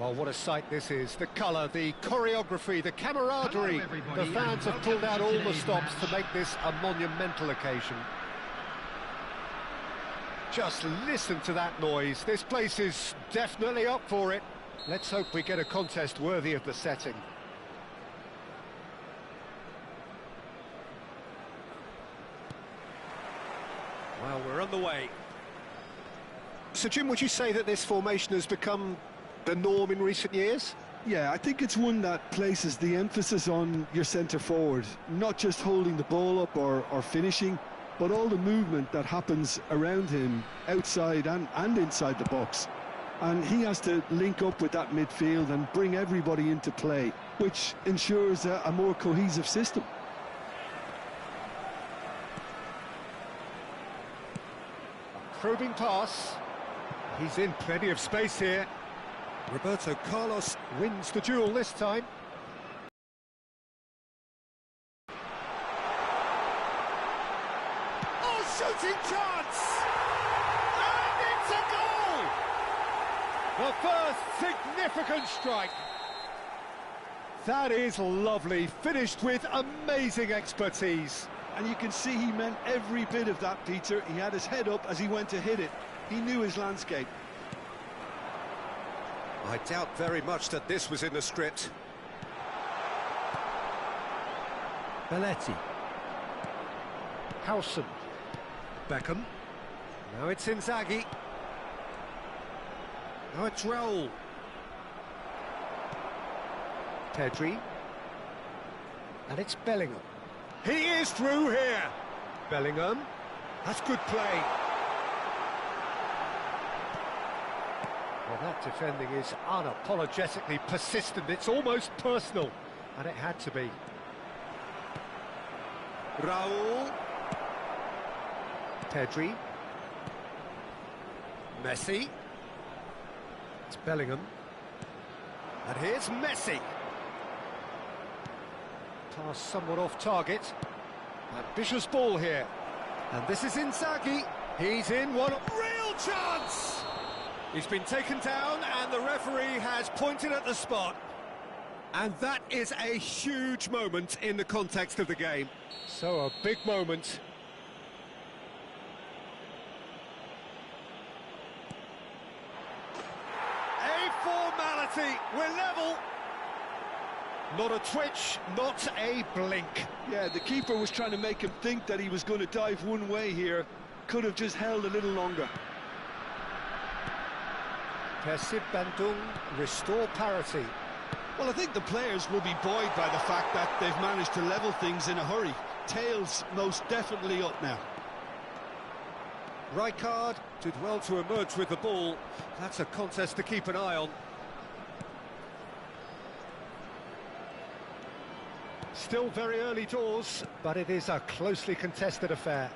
Well, what a sight this is. The colour, the choreography, the camaraderie. The fans have pulled out all the stops to make this a monumental occasion. Just listen to that noise. This place is definitely up for it. Let's hope we get a contest worthy of the setting. Well, we're on the way. So, Jim, would you say that this formation has become the norm in recent years? Yeah, I think it's one that places the emphasis on your centre forward, not just holding the ball up or finishing, but all the movement that happens around him, outside and inside the box. And he has to link up with that midfield and bring everybody into play, which ensures a more cohesive system. Probing pass. He's in plenty of space here. Roberto Carlos wins the duel this time. Oh, shooting chance! And it's a goal! The first significant strike. That is lovely, finished with amazing expertise. And you can see he meant every bit of that, Peter. He had his head up as he went to hit it. He knew his landscape. I doubt very much that this was in the script. Belletti. Howson. Beckham. Now it's Inzaghi. Now it's Raul. Pedri. And it's Bellingham. He is through here. Bellingham. That's good play. Well, that defending is unapologetically persistent. It's almost personal. And it had to be. Raul. Pedri. Messi. It's Bellingham. And here's Messi. Pass somewhat off target. Ambitious ball here. And this is Inzaghi. He's in one real chance! He's been taken down and the referee has pointed at the spot. And that is a huge moment in the context of the game. So a big moment. A formality. We're level. Not a twitch, not a blink. Yeah, the keeper was trying to make him think that he was going to dive one way here. Could have just held a little longer. Persib Bandung restore parity. Well, I think the players will be buoyed by the fact that they've managed to level things in a hurry. Tails most definitely up now. Rijkaard did well to emerge with the ball. That's a contest to keep an eye on. Still very early doors, but it is a closely contested affair.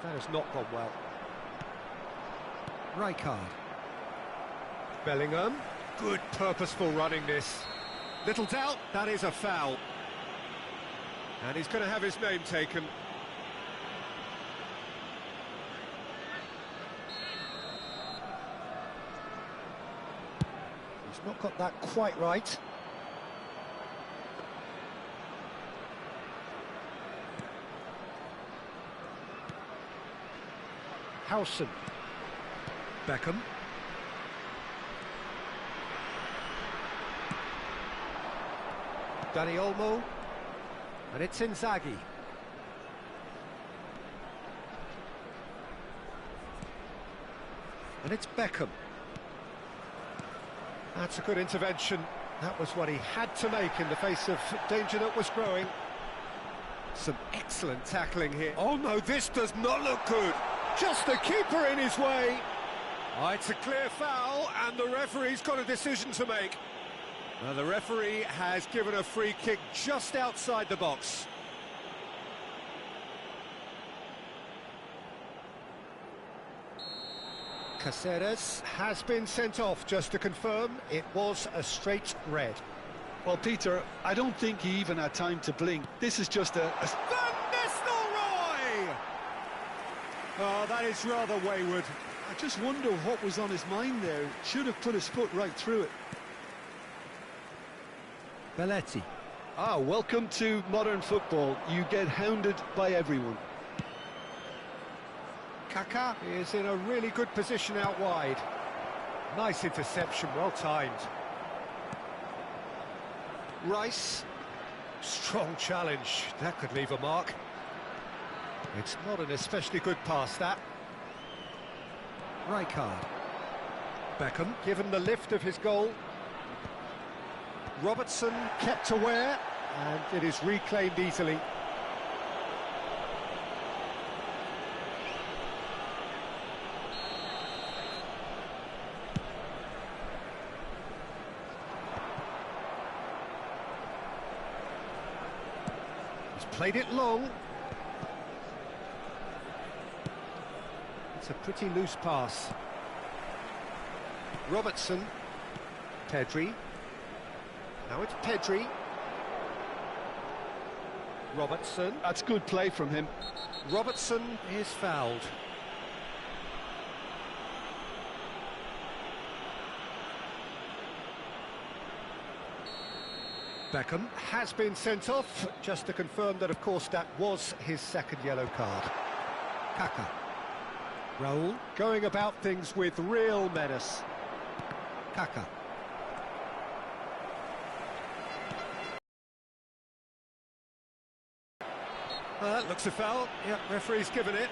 That has not gone well. Rijkaard. Bellingham. Good purposeful running this. Little doubt, that is a foul. And he's going to have his name taken. He's not got that quite right. Howson. Beckham. Dani Olmo. And it's Inzaghi. And it's Beckham. That's a good intervention. That was what he had to make in the face of danger that was growing. Some excellent tackling here. Oh no, this does not look good. Just the keeper in his way. Oh, it's a clear foul, and the referee's got a decision to make. Now, the referee has given a free kick just outside the box. Caceres has been sent off, just to confirm. It was a straight red. Well, Peter, I don't think he even had time to blink. This is just a... Van Nistelrooy! Oh, that is rather wayward. I just wonder what was on his mind there. Should have put his foot right through it. Belletti. Ah, welcome to modern football. You get hounded by everyone. Kaká is in a really good position out wide. Nice interception, well timed. Rice, strong challenge, that could leave a mark. It's not an especially good pass, that. Rijkaard. Beckham, given the lift of his goal. Robertson kept aware, and it is reclaimed easily. He's played it long. It's a pretty loose pass. Robertson. Pedri. Now it's Pedri. Robertson. That's good play from him. Robertson is fouled. Beckham has been sent off, just to confirm that, of course, that was his second yellow card. Kaka. Raul going about things with real menace. Kaka. Looks a foul. Yeah, referee's given it.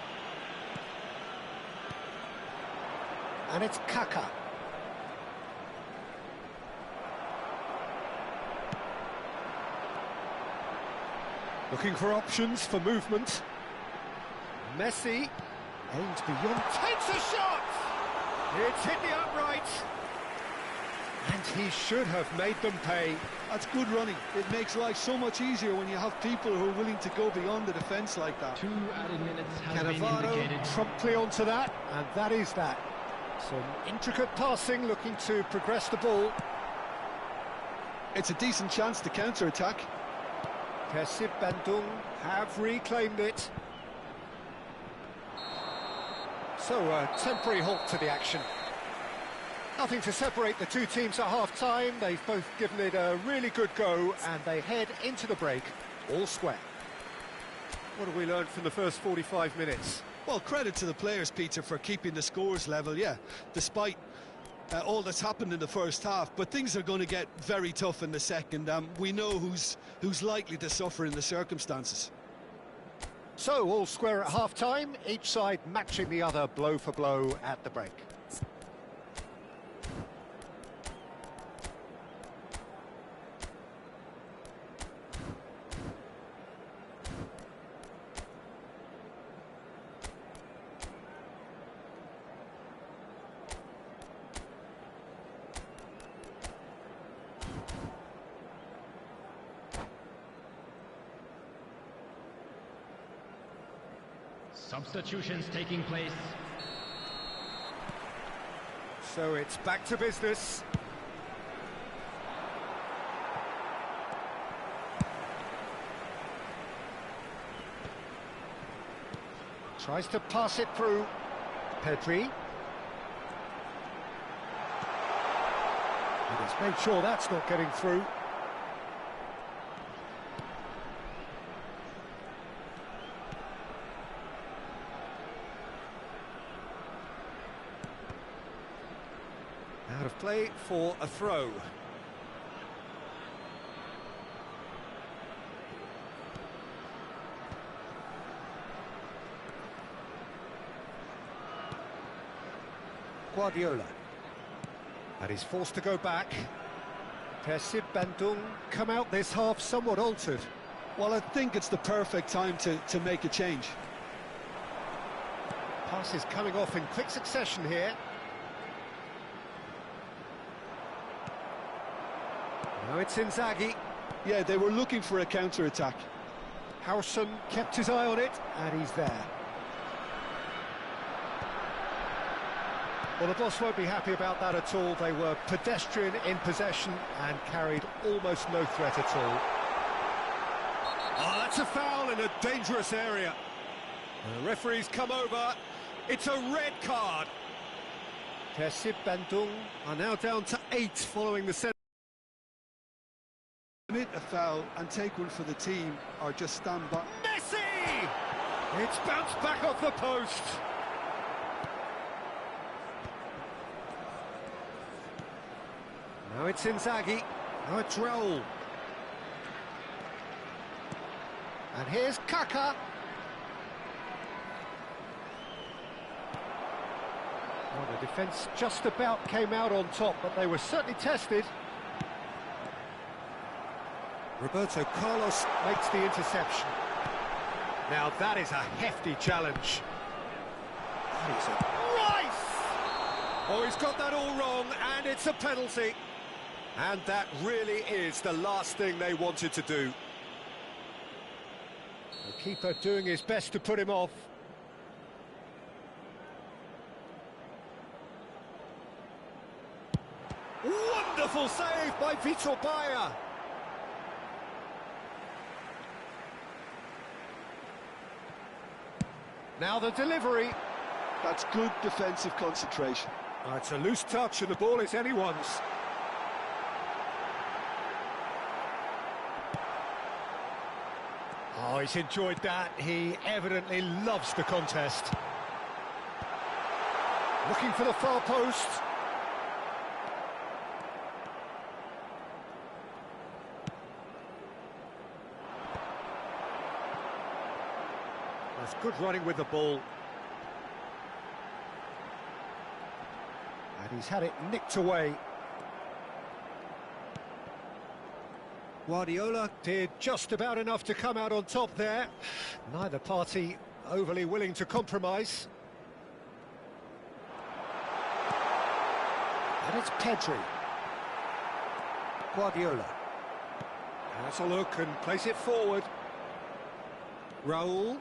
And it's Kaka. Looking for options for movement. Messi aims beyond, takes a shot! It's hit the upright. And he should have made them pay. That's good running. It makes life so much easier when you have people who are willing to go beyond the defence like that. 2 added minutes have been indicated. Promptly onto that, and that is that. Some intricate passing, looking to progress the ball. It's a decent chance to counter-attack. Persib Bandung have reclaimed it. So a temporary halt to the action. Nothing to separate the two teams at half-time. They've both given it a really good go, and they head into the break all square. What have we learned from the first 45 minutes? Well, credit to the players, Peter, for keeping the scores level, yeah, despite all that's happened in the first half. But things are going to get very tough in the second. We know who's likely to suffer in the circumstances. So, all square at half-time, each side matching the other blow for blow at the break. Substitutions taking place. So it's back to business. Tries to pass it through. Pedri. He has made sure that's not getting through. Out of play for a throw. Guardiola. And he's forced to go back. Persib Bandung come out this half somewhat altered. Well, I think it's the perfect time to make a change. Passes coming off in quick succession here. Now it's Inzaghi. Yeah, they were looking for a counter-attack. Howson kept his eye on it, and he's there. Well, the boss won't be happy about that at all. They were pedestrian in possession and carried almost no threat at all. Oh, that's a foul in a dangerous area. The referee's come over. It's a red card. Persib Bandung are now down to 8 following the set. Commit a foul and take one for the team, or just stand back. Messi! It's bounced back off the post. Now it's Inzaghi. Now it's Raul. And here's Kaka. Well, the defence just about came out on top, but they were certainly tested. Roberto Carlos makes the interception. Now that is a hefty challenge. That is a Rice! Oh, he's got that all wrong, and it's a penalty. And that really is the last thing they wanted to do. The keeper doing his best to put him off. Wonderful save by Vitor Bayer. Now the delivery. That's good defensive concentration. It's a loose touch and the ball is anyone's. Oh, he's enjoyed that. He evidently loves the contest. Looking for the far post. That's good running with the ball. And he's had it nicked away. Guardiola did just about enough to come out on top there. Neither party overly willing to compromise. And it's Pedri. Guardiola. Has a look and plays it forward. Raul.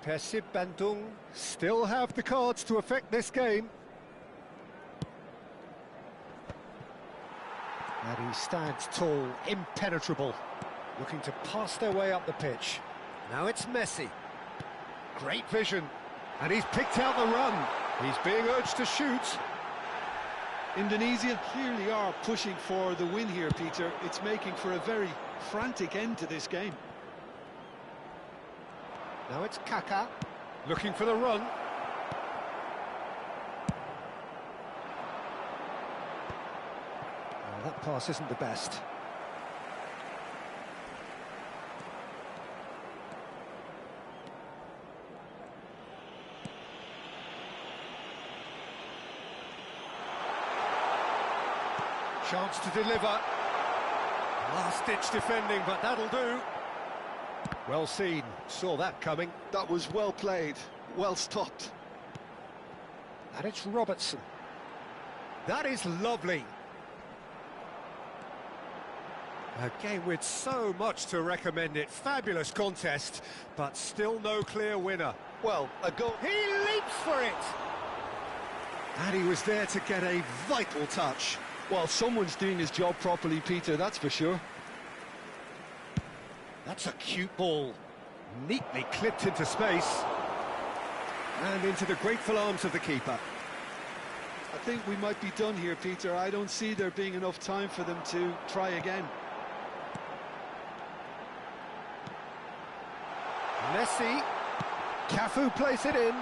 Persib Bandung still have the cards to affect this game. And he stands tall, impenetrable, looking to pass their way up the pitch. Now it's Messi. Great vision, and he's picked out the run. He's being urged to shoot. Indonesia clearly are pushing for the win here, Peter. It's making for a very frantic end to this game. Now it's Kaka, looking for the run. Oh, that pass isn't the best. Chance to deliver. Last-ditch defending, but that'll do. Well seen, saw that coming. That was well played, well stopped. And it's Robertson. That is lovely. A game with so much to recommend it. Fabulous contest, but still no clear winner. Well, a goal. He leaps for it! And he was there to get a vital touch. Well, someone's doing his job properly, Peter, that's for sure. That's a cute ball, neatly clipped into space and into the grateful arms of the keeper. I think we might be done here, Peter. I don't see there being enough time for them to try again. Messi, Cafu plays it in.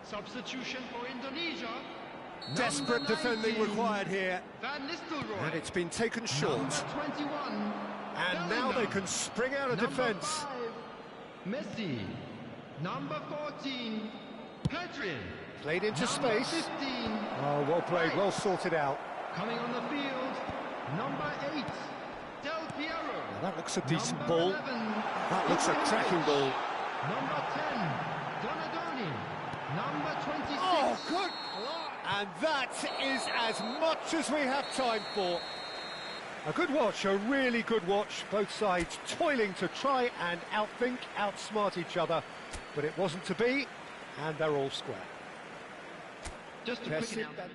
Substitution for Indonesia. Desperate defending required here. And it's been taken short. Number 21. And now they can spring out of defence. Messi. Number 14. Pedri. Played into Number space. 15. Oh, well played, well sorted out. Coming on the field. Number 8. Del Piero. That looks a decent Number ball. 11, That looks a cracking ball. Number 10, Donadoni. Number 26. Oh, good! And that is as much as we have time for. A good watch, a really good watch. Both sides toiling to try and outthink, outsmart each other. But it wasn't to be, and they're all square. Just a Yes, quick announcement.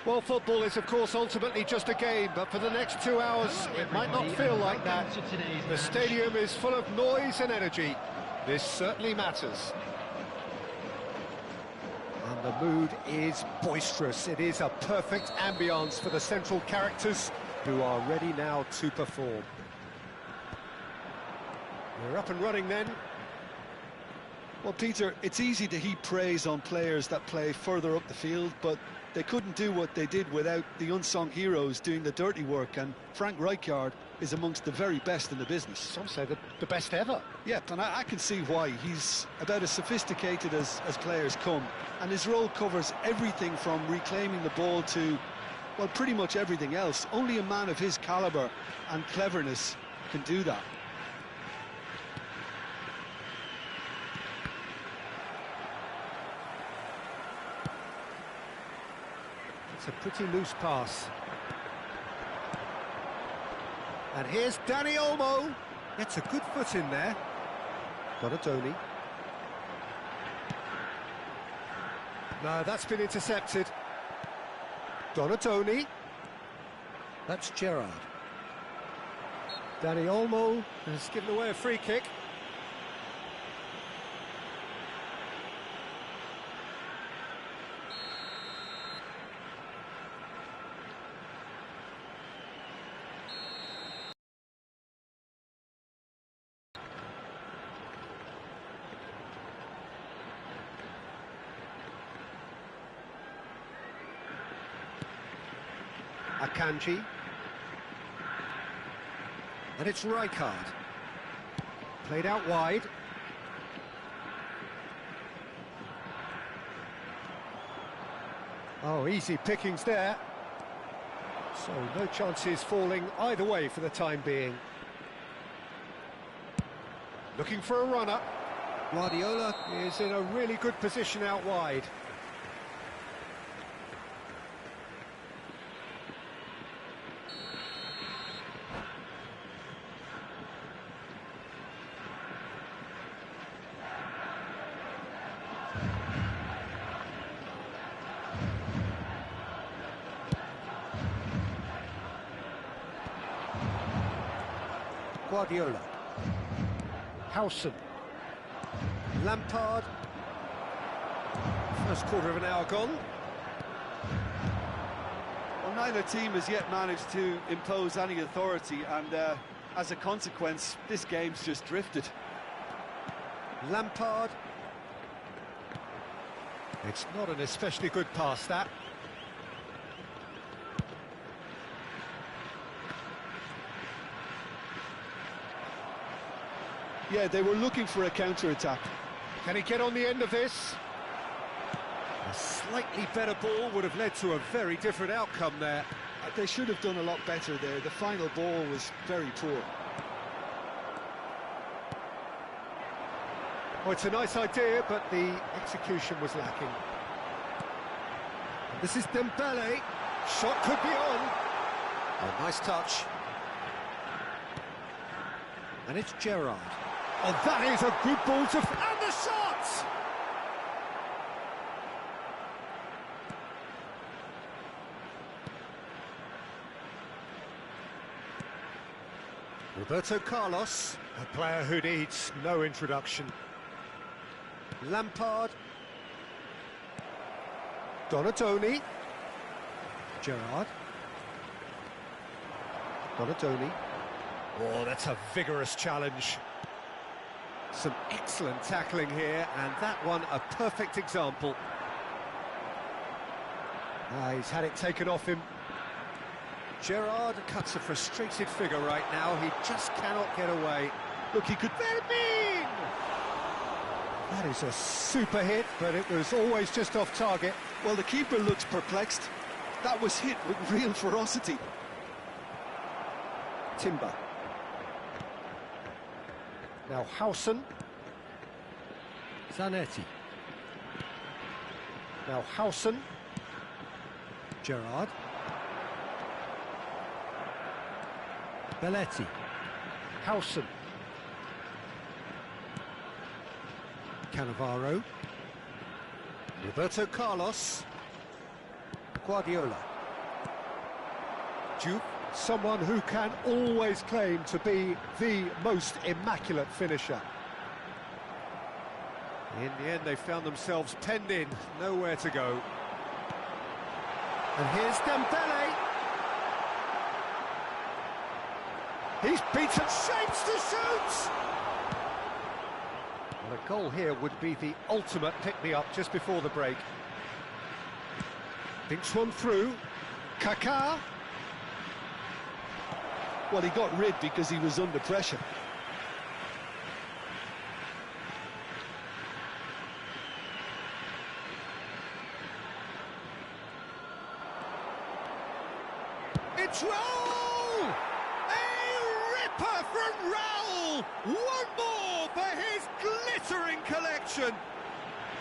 Well, football is, of course, ultimately just a game, but for the next 2 hours, it might not feel like that. The stadium is full of noise and energy. This certainly matters. And the mood is boisterous. It is a perfect ambience for the central characters who are ready now to perform. We're up and running then. Well, Peter, it's easy to heap praise on players that play further up the field, but they couldn't do what they did without the unsung heroes doing the dirty work, and Frank Rijkaard is amongst the very best in the business. Some say the best ever. Yeah, and I can see why. He's about as sophisticated as players come, and his role covers everything from reclaiming the ball to, well, pretty much everything else. Only a man of his calibre and cleverness can do that. It's a pretty loose pass. And here's Dani Olmo. Gets a good foot in there. Donadoni. No, that's been intercepted. Donadoni. That's Gerrard. Dani Olmo has given away a free kick. Akanji. And it's Rijkaard. Played out wide. Oh, easy pickings there. So no chances falling either way for the time being. Looking for a runner. Guardiola is in a really good position out wide. Guardiola. Howson. Lampard. First quarter of an hour gone. Well, neither team has yet managed to impose any authority, and as a consequence, this game's just drifted. Lampard. It's not an especially good pass, that. Yeah, they were looking for a counter-attack. Can he get on the end of this? A slightly better ball would have led to a very different outcome there. They should have done a lot better there. The final ball was very poor. Oh, it's a nice idea, but the execution was lacking. This is Dembele. Shot could be on. Oh, nice touch. And it's Gerrard. Oh, that is a good ball to... And the shot! Roberto Carlos, a player who needs no introduction. Lampard. Donadoni. Gerrard. Donadoni. Oh, that's a vigorous challenge. Some excellent tackling here, and that one a perfect example. He's had it taken off him. Gerrard cuts a frustrated figure right now. He just cannot get away. Look, he could... Vermin! That is a super hit, but it was always just off target. Well, the keeper looks perplexed. That was hit with real ferocity. Timber. Now Howson. Zanetti. Now Howson. Gerrard. Belletti. Howson. Cannavaro. Roberto Carlos. Guardiola. Diouf, someone who can always claim to be the most immaculate finisher. In the end, they found themselves penned in, nowhere to go. And here's Dembele. He's beaten, shapes to shoot! Well, a goal here would be the ultimate pick-me-up just before the break. Thinks one through. Kaká. Well, he got rid because he was under pressure. It's Raul! A ripper from Raul! One more for his glittering collection!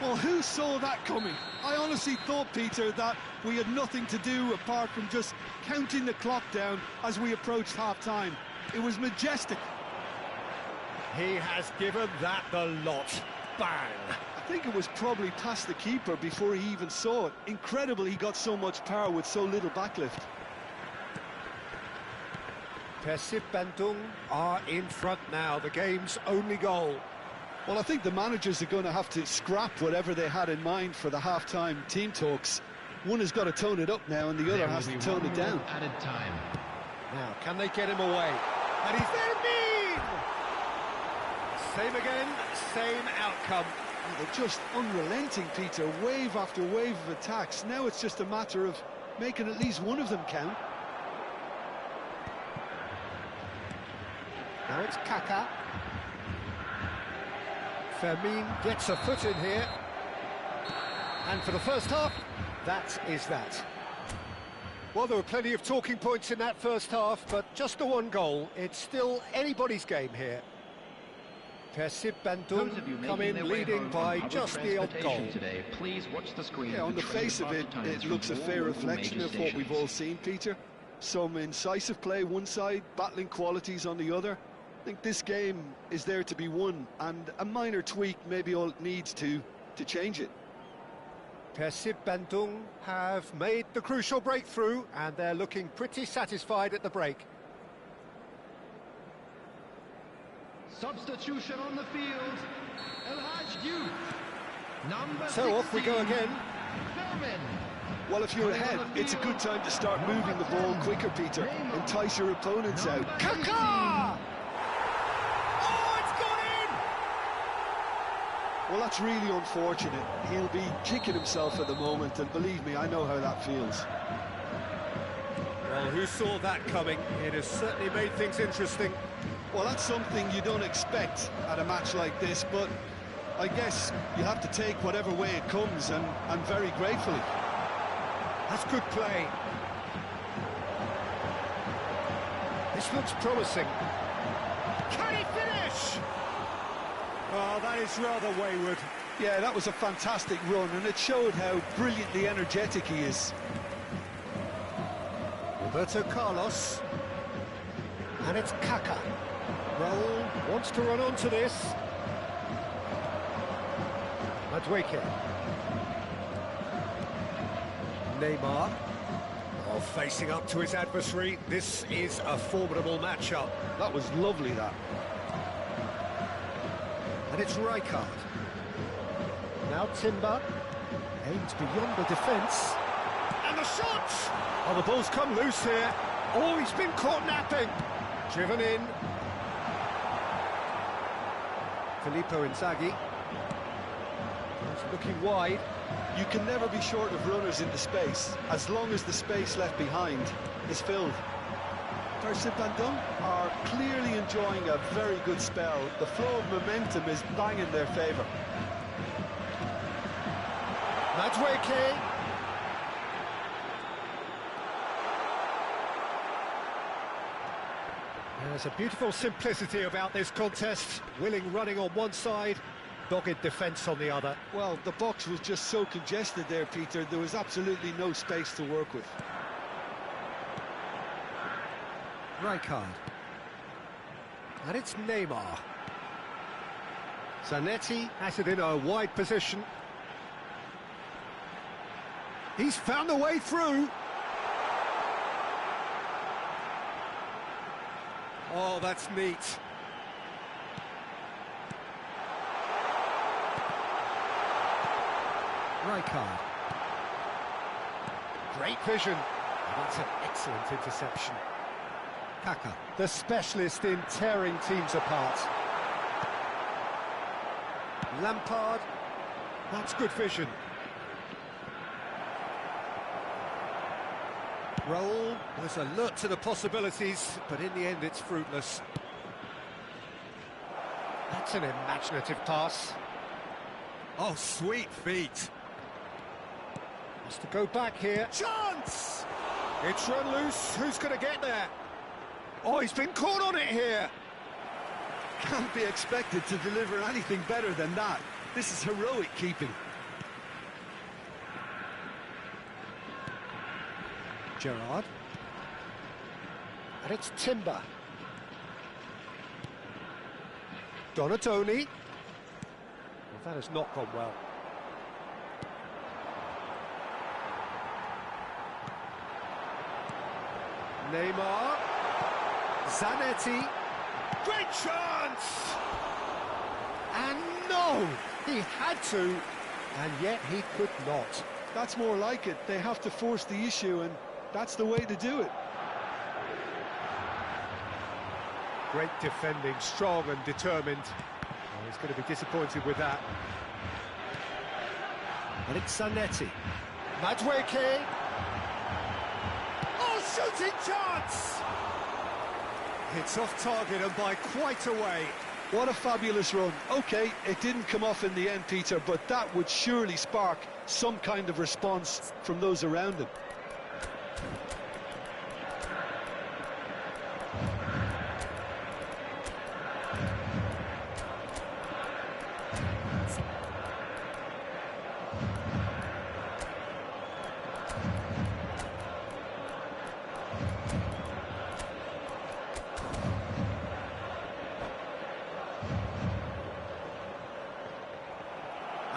Well, who saw that coming? I honestly thought, Peter, that we had nothing to do apart from just counting the clock down as we approached half-time. It was majestic. He has given that the lot. Bang! I think it was probably past the keeper before he even saw it. Incredible he got so much power with so little backlift. Persib Bandung are in front now, the game's only goal. Well, I think the managers are going to have to scrap whatever they had in mind for the half-time team talks. One has got to tone it up now, and the other has to tone it down. Added time. Now, can they get him away? And he's there, mean! Same again, same outcome. They're just unrelenting, Peter, wave after wave of attacks. Now it's just a matter of making at least one of them count. Now it's Kaká. Fermin gets a foot in here. And for the first half, that is that. Well, there were plenty of talking points in that first half, but just the one goal. It's still anybody's game here. Persib Bandung come in leading by just the odd goal. Today, please watch the screen. Yeah, on the face of it, it looks a fair reflection of what we've all seen, Peter. Some incisive play one side, battling qualities on the other. I think this game is there to be won, and a minor tweak maybe all it needs to change it. Persib Bandung have made the crucial breakthrough, and they're looking pretty satisfied at the break. Substitution on the field. El Hadj Diouf. Number 16. So off we go again. Fermin. Well, if you're ahead, it's a good time to start moving the ball quicker, Peter. Entice your opponents out. Kaká! Oh, it's gone in! Well, that's really unfortunate. He'll be kicking himself at the moment, and believe me, I know how that feels. Well, who saw that coming? It has certainly made things interesting. Well, that's something you don't expect at a match like this, but I guess you have to take whatever way it comes, and very gratefully. That's good play. This looks promising. Can he finish? Oh, that is rather wayward. Yeah, that was a fantastic run, and it showed how brilliantly energetic he is. Roberto Carlos. And it's Kaká. Raul wants to run onto this. Madueke. Neymar. Oh, facing up to his adversary. This is a formidable matchup. That was lovely, that. And it's Rijkaard. Now Timber. Aims beyond the defence. And the shot! Oh, the ball's come loose here. Oh, he's been caught napping. Driven in. Filippo Inzaghi. He's looking wide. You can never be short of runners into space, as long as the space left behind is filled. Persib Bandung are clearly enjoying a very good spell. The flow of momentum is bang in their favour. Madueke. There's a beautiful simplicity about this contest. Willing running on one side, dogged defence on the other. Well, the box was just so congested there, Peter. There was absolutely no space to work with. Rijkaard. And it's Neymar. Zanetti has it in a wide position. He's found a way through. Oh, that's neat. Rijkaard. Great vision. That's an excellent interception. Kaka, the specialist in tearing teams apart. Lampard. That's good vision. Raul was alert to the possibilities, but in the end it's fruitless. That's an imaginative pass. Oh, sweet feet. Has to go back here. Chance! It's run loose. Who's going to get there? Oh, he's been caught on it here. Can't be expected to deliver anything better than that. This is heroic keeping. Gerrard. And it's Timber. Donatoni. Well, that has not gone well. Neymar. Zanetti. Great chance! And no! He had to, and yet he could not. That's more like it. They have to force the issue, and that's the way to do it. Great defending, strong and determined. Oh, he's going to be disappointed with that. And it's Zanetti. Madueke. Oh, shooting chance! It's off target and by quite a way. What a fabulous run. OK, it didn't come off in the end, Peter, but that would surely spark some kind of response from those around him.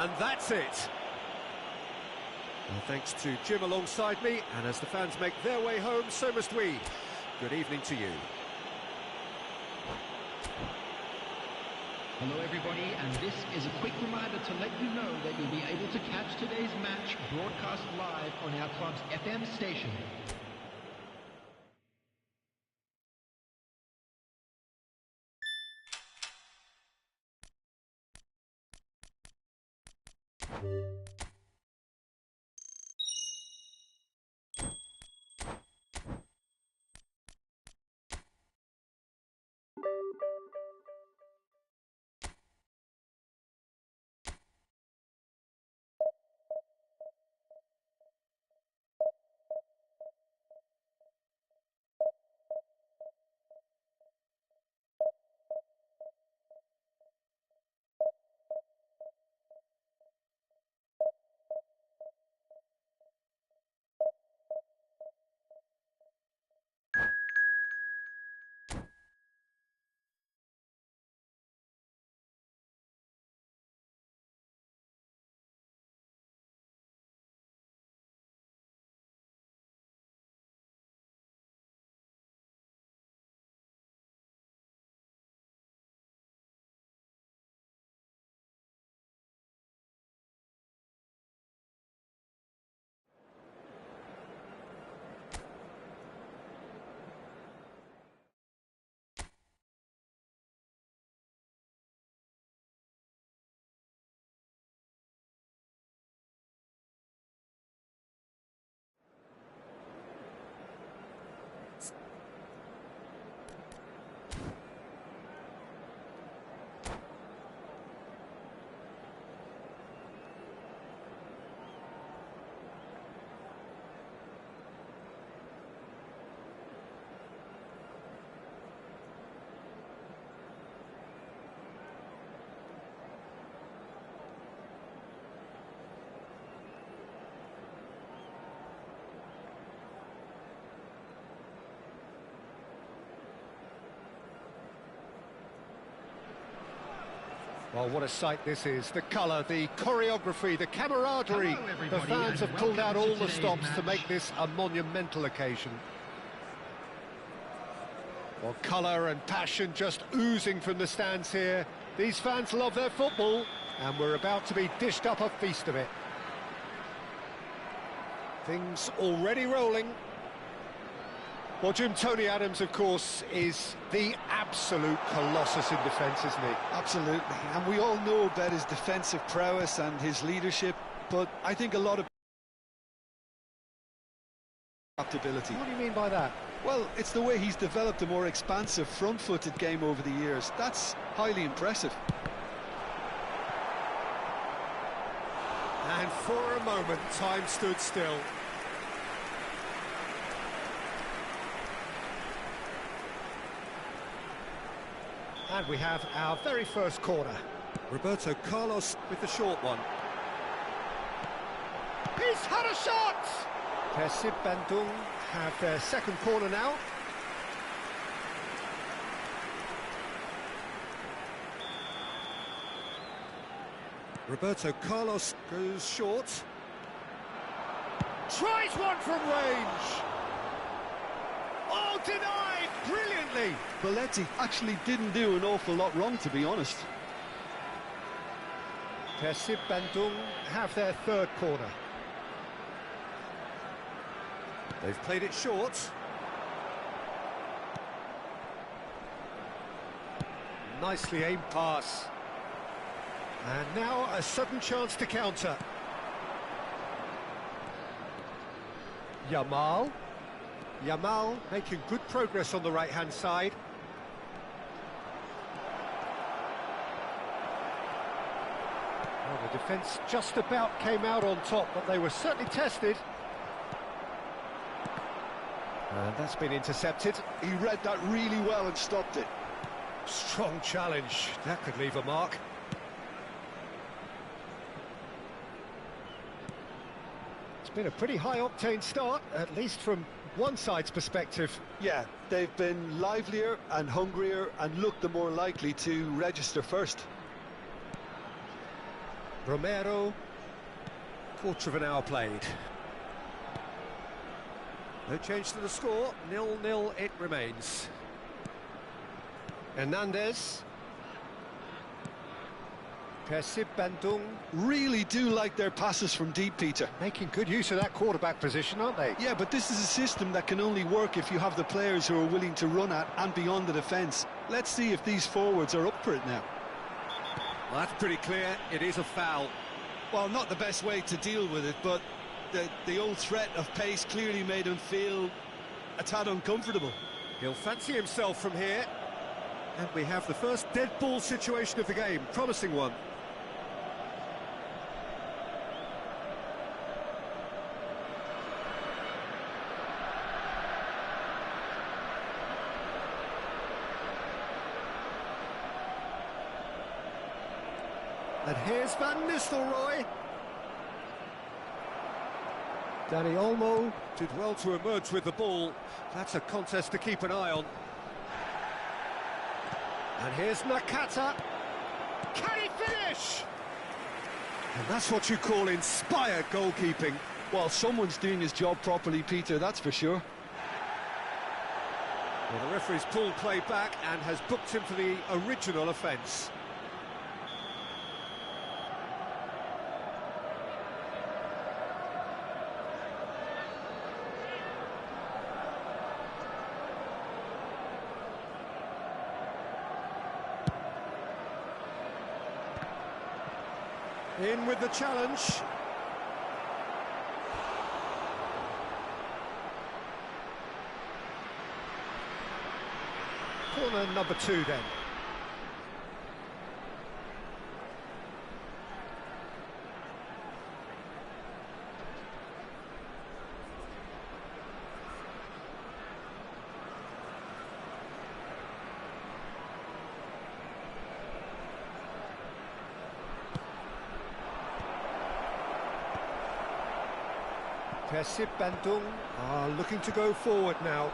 And that's it. Well, thanks to Jim alongside me, and as the fans make their way home, so must we. Good evening to you. Hello everybody, and this is a quick reminder to let you know that you'll be able to catch today's match broadcast live on our club's FM station. Well, what a sight this is. The colour, the choreography, the camaraderie. Hello, the fans have pulled out all the stops to match. make this a monumental occasion. Well, colour and passion just oozing from the stands here. These fans love their football, and we're about to be dished up a feast of it. Things already rolling. Well, Jim, Tony Adams, of course, is the absolute colossus in defence, isn't he? Absolutely, and we all know about his defensive prowess and his leadership, but I think a lot of adaptability. What do you mean by that? Well, it's the way he's developed a more expansive, front-footed game over the years. That's highly impressive. And for a moment, time stood still. And we have our very first corner. Roberto Carlos with the short one. He's had a shot! Persib Bandung have their second corner now. Roberto Carlos goes short. Tries one from range. Oh, denied brilliantly. Belletti actually didn't do an awful lot wrong, to be honest. Persib Bandung have their third corner. They've played it short. Nicely aimed pass. And now a sudden chance to counter. Yamal making good progress on the right-hand side. Well, the defence just about came out on top, but they were certainly tested. And that's been intercepted. He read that really well and stopped it. Strong challenge. That could leave a mark. It's been a pretty high-octane start, at least from one side's perspective. Yeah, they've been livelier and hungrier and looked the more likely to register first. Romero, quarter of an hour played. No change to the score, 0-0 it remains. Hernandez. Persib Bandung. Really do like their passes from deep, Peter. Making good use of that quarterback position, aren't they? Yeah, but this is a system that can only work if you have the players who are willing to run at and beyond the defence. Let's see if these forwards are up for it now. Well, that's pretty clear, it is a foul. Well, not the best way to deal with it, but the old threat of pace clearly made him feel a tad uncomfortable. He'll fancy himself from here. And we have the first dead ball situation of the game, promising one. And here's Van Nistelrooy. Danny Olmo did well to emerge with the ball. That's a contest to keep an eye on. And here's Nakata. Can he finish? And that's what you call inspired goalkeeping. Well, someone's doing his job properly, Peter, that's for sure. Well, the referee's pulled play back and has booked him for the original offence. In with the challenge. Corner number 2 then. Persib Bandung are looking to go forward now.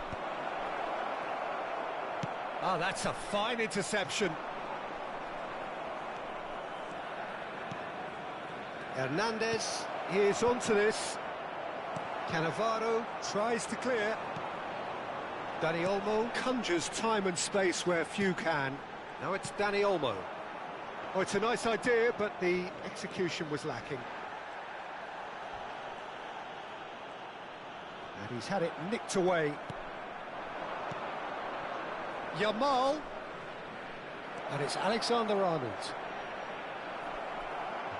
Ah, that's a fine interception. Hernandez is onto this. Cannavaro tries to clear. Dani Olmo conjures time and space where few can. Now it's Dani Olmo. Oh, it's a nice idea, but the execution was lacking. And he's had it nicked away. Yamal. And it's Alexander-Arnold.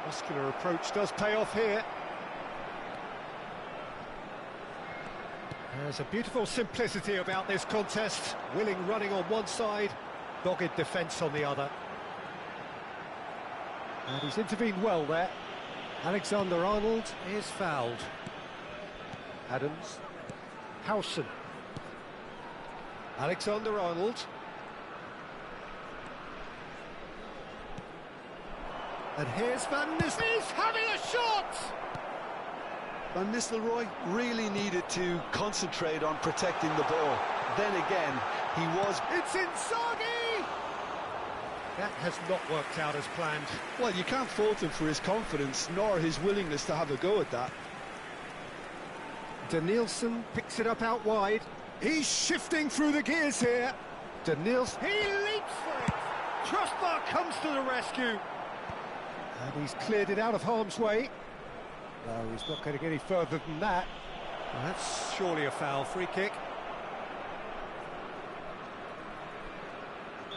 The muscular approach does pay off here. There's a beautiful simplicity about this contest. Willing running on one side, dogged defence on the other. And he's intervened well there. Alexander-Arnold is fouled. Adams. Howson. Alexander-Arnold. And here's Van Nistelrooy. He's having a shot! Van Nistelrooy really needed to concentrate on protecting the ball. Then again, he was... It's Inzaghi! That has not worked out as planned. Well, you can't fault him for his confidence, nor his willingness to have a go at that. Danielson picks it up out wide. He's shifting through the gears here. Danielson, he leaps for it. Crossbar comes to the rescue. And he's cleared it out of harm's way. No, he's not going to get any further than that. Well, that's surely a foul. Free kick.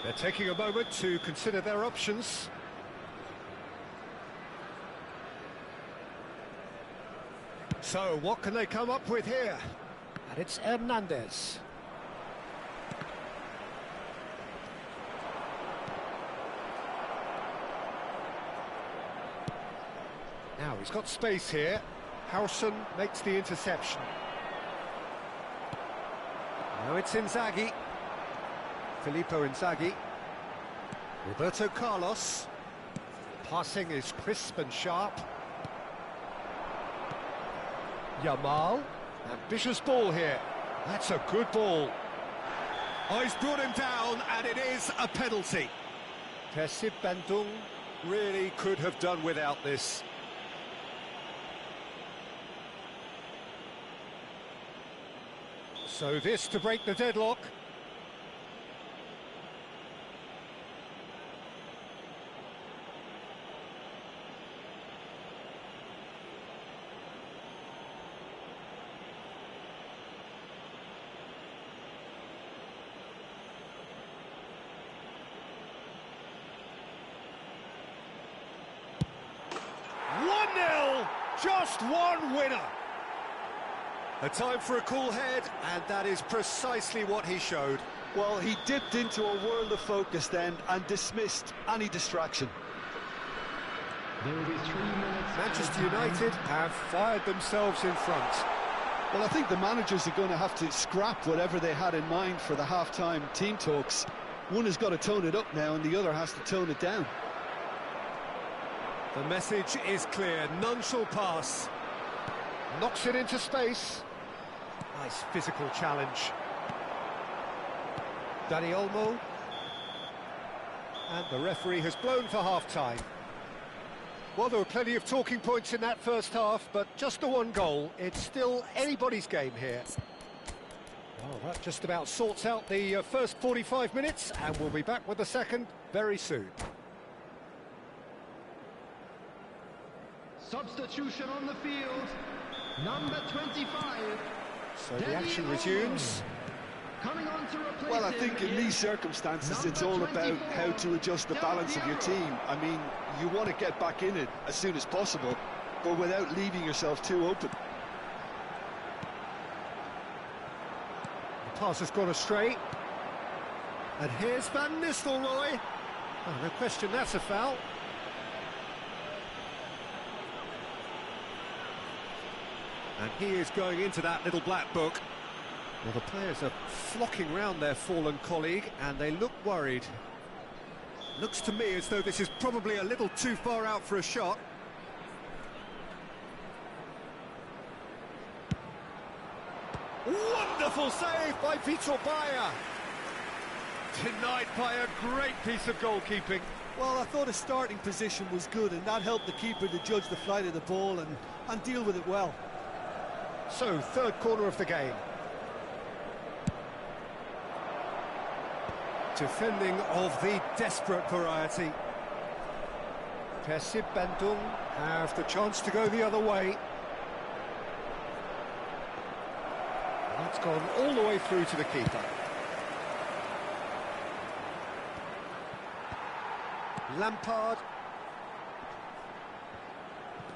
They're taking a moment to consider their options. So, what can they come up with here? And it's Hernandez. Now, he's got space here. Howson makes the interception. Now it's Inzaghi. Filippo Inzaghi. Roberto Carlos. Passing is crisp and sharp. Yamal. Ambitious ball here. That's a good ball. Oh, he's brought him down, and it is a penalty. Persib Bandung really could have done without this. So this to break the deadlock. Just one winner. A time for a cool head, and that is precisely what he showed. Well, he dipped into a world of focus then and dismissed any distraction. There will be 3 minutes. Manchester United have fired themselves in front. Well, I think the managers are going to have to scrap whatever they had in mind for the half-time team talks. One has got to tone it up now, and the other has to tone it down. The message is clear. None shall pass. Knocks it into space. Nice physical challenge. Dani Olmo. And the referee has blown for half-time. Well, there were plenty of talking points in that first half, but just the one goal. It's still anybody's game here. Well, that just about sorts out the first 45 minutes, and we'll be back with the second very soon. Substitution on the field, number 25. So the action resumes. Coming on to replace Well, I think in these circumstances it's all about how to adjust the balance of your team. I mean, you want to get back in it as soon as possible, but without leaving yourself too open. The pass has gone astray. And here's Van Nistelrooy. Oh, no question, that's a foul. And he is going into that little black book. Well, the players are flocking round their fallen colleague, and they look worried. Looks to me as though this is probably a little too far out for a shot. Wonderful save by Vitor Baia. Denied by a great piece of goalkeeping. Well, I thought his starting position was good, and that helped the keeper to judge the flight of the ball and deal with it well. So, third corner of the game. Defending of the desperate variety. Persib Bandung have the chance to go the other way. That's gone all the way through to the keeper. Lampard.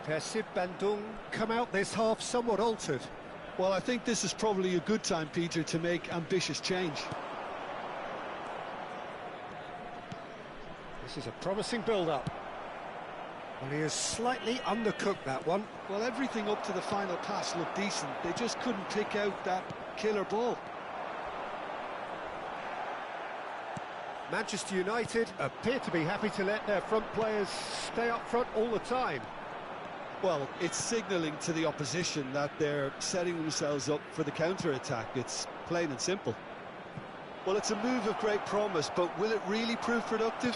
Persib Bandung come out this half somewhat altered. Well, I think this is probably a good time, Peter, to make ambitious change. This is a promising build-up. Well, he has slightly undercooked that one. Well, everything up to the final pass looked decent. They just couldn't pick out that killer ball. Manchester United appear to be happy to let their front players stay up front all the time. Well, it's signalling to the opposition that they're setting themselves up for the counter-attack. It's plain and simple. Well, it's a move of great promise, but will it really prove productive?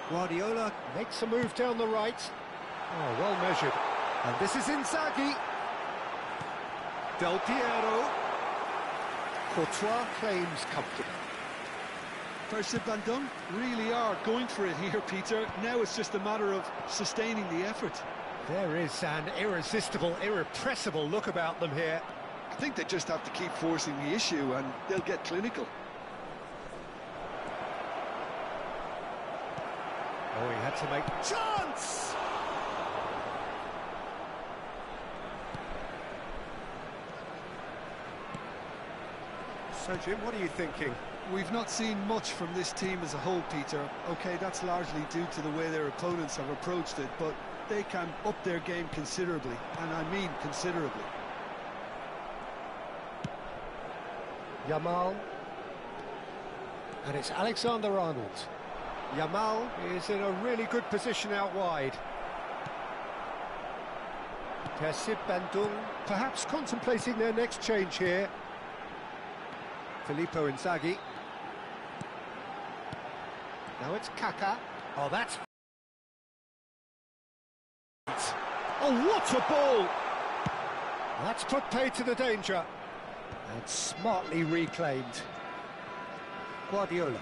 Guardiola makes a move down the right. Oh, well measured. And this is Inzaghi. Del Piero. Courtois claims comfortable. Persib Bandung really are going for it here, Peter. Now it's just a matter of sustaining the effort. There is an irresistible, irrepressible look about them here. I think they just have to keep forcing the issue and they'll get clinical. Oh, he had to make chance! So, Jim, what are you thinking? We've not seen much from this team as a whole, Peter. OK, that's largely due to the way their opponents have approached it, but they can up their game considerably, and I mean considerably. Yamal. And it's Alexander-Arnold. Yamal is in a really good position out wide. Persib Bandung perhaps contemplating their next change here. Filippo Inzaghi. Now it's Kaká. Oh, that's... Oh, what a ball! That's put paid to the danger. And smartly reclaimed. Guardiola.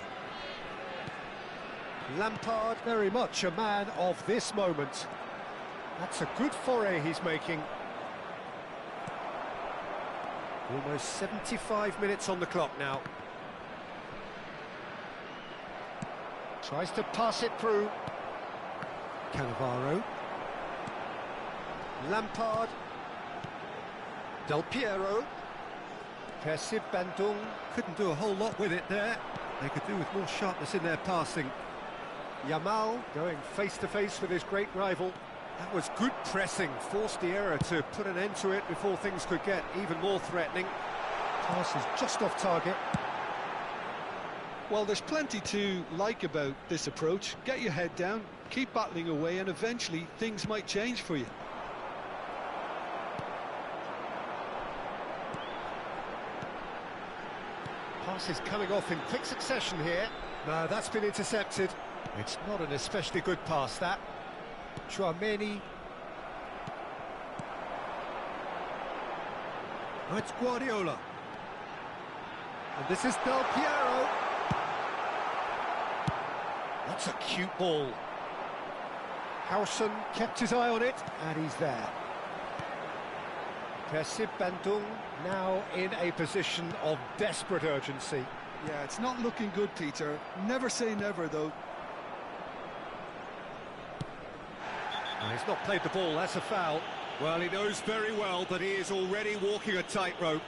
Lampard, very much a man of this moment. That's a good foray he's making. Almost 75 minutes on the clock now. Tries to pass it through. Cannavaro. Lampard. Del Piero. Persib Bandung couldn't do a whole lot with it there. They could do with more sharpness in their passing. Yamal going face-to-face with his great rival. That was good pressing, forced the error to put an end to it before things could get even more threatening. Pass is just off target. Well, there's plenty to like about this approach. Get your head down, keep battling away, and eventually things might change for you. Pass is coming off in quick succession here. No, that's been intercepted. It's not an especially good pass, that. Chouameni. Oh, it's Guardiola. And this is Del Piero. That's a cute ball. Howson kept his eye on it, and he's there. Persib Bandung now in a position of desperate urgency. Yeah, it's not looking good, Peter. Never say never, though. He's not played the ball, that's a foul. Well, he knows very well that he is already walking a tightrope.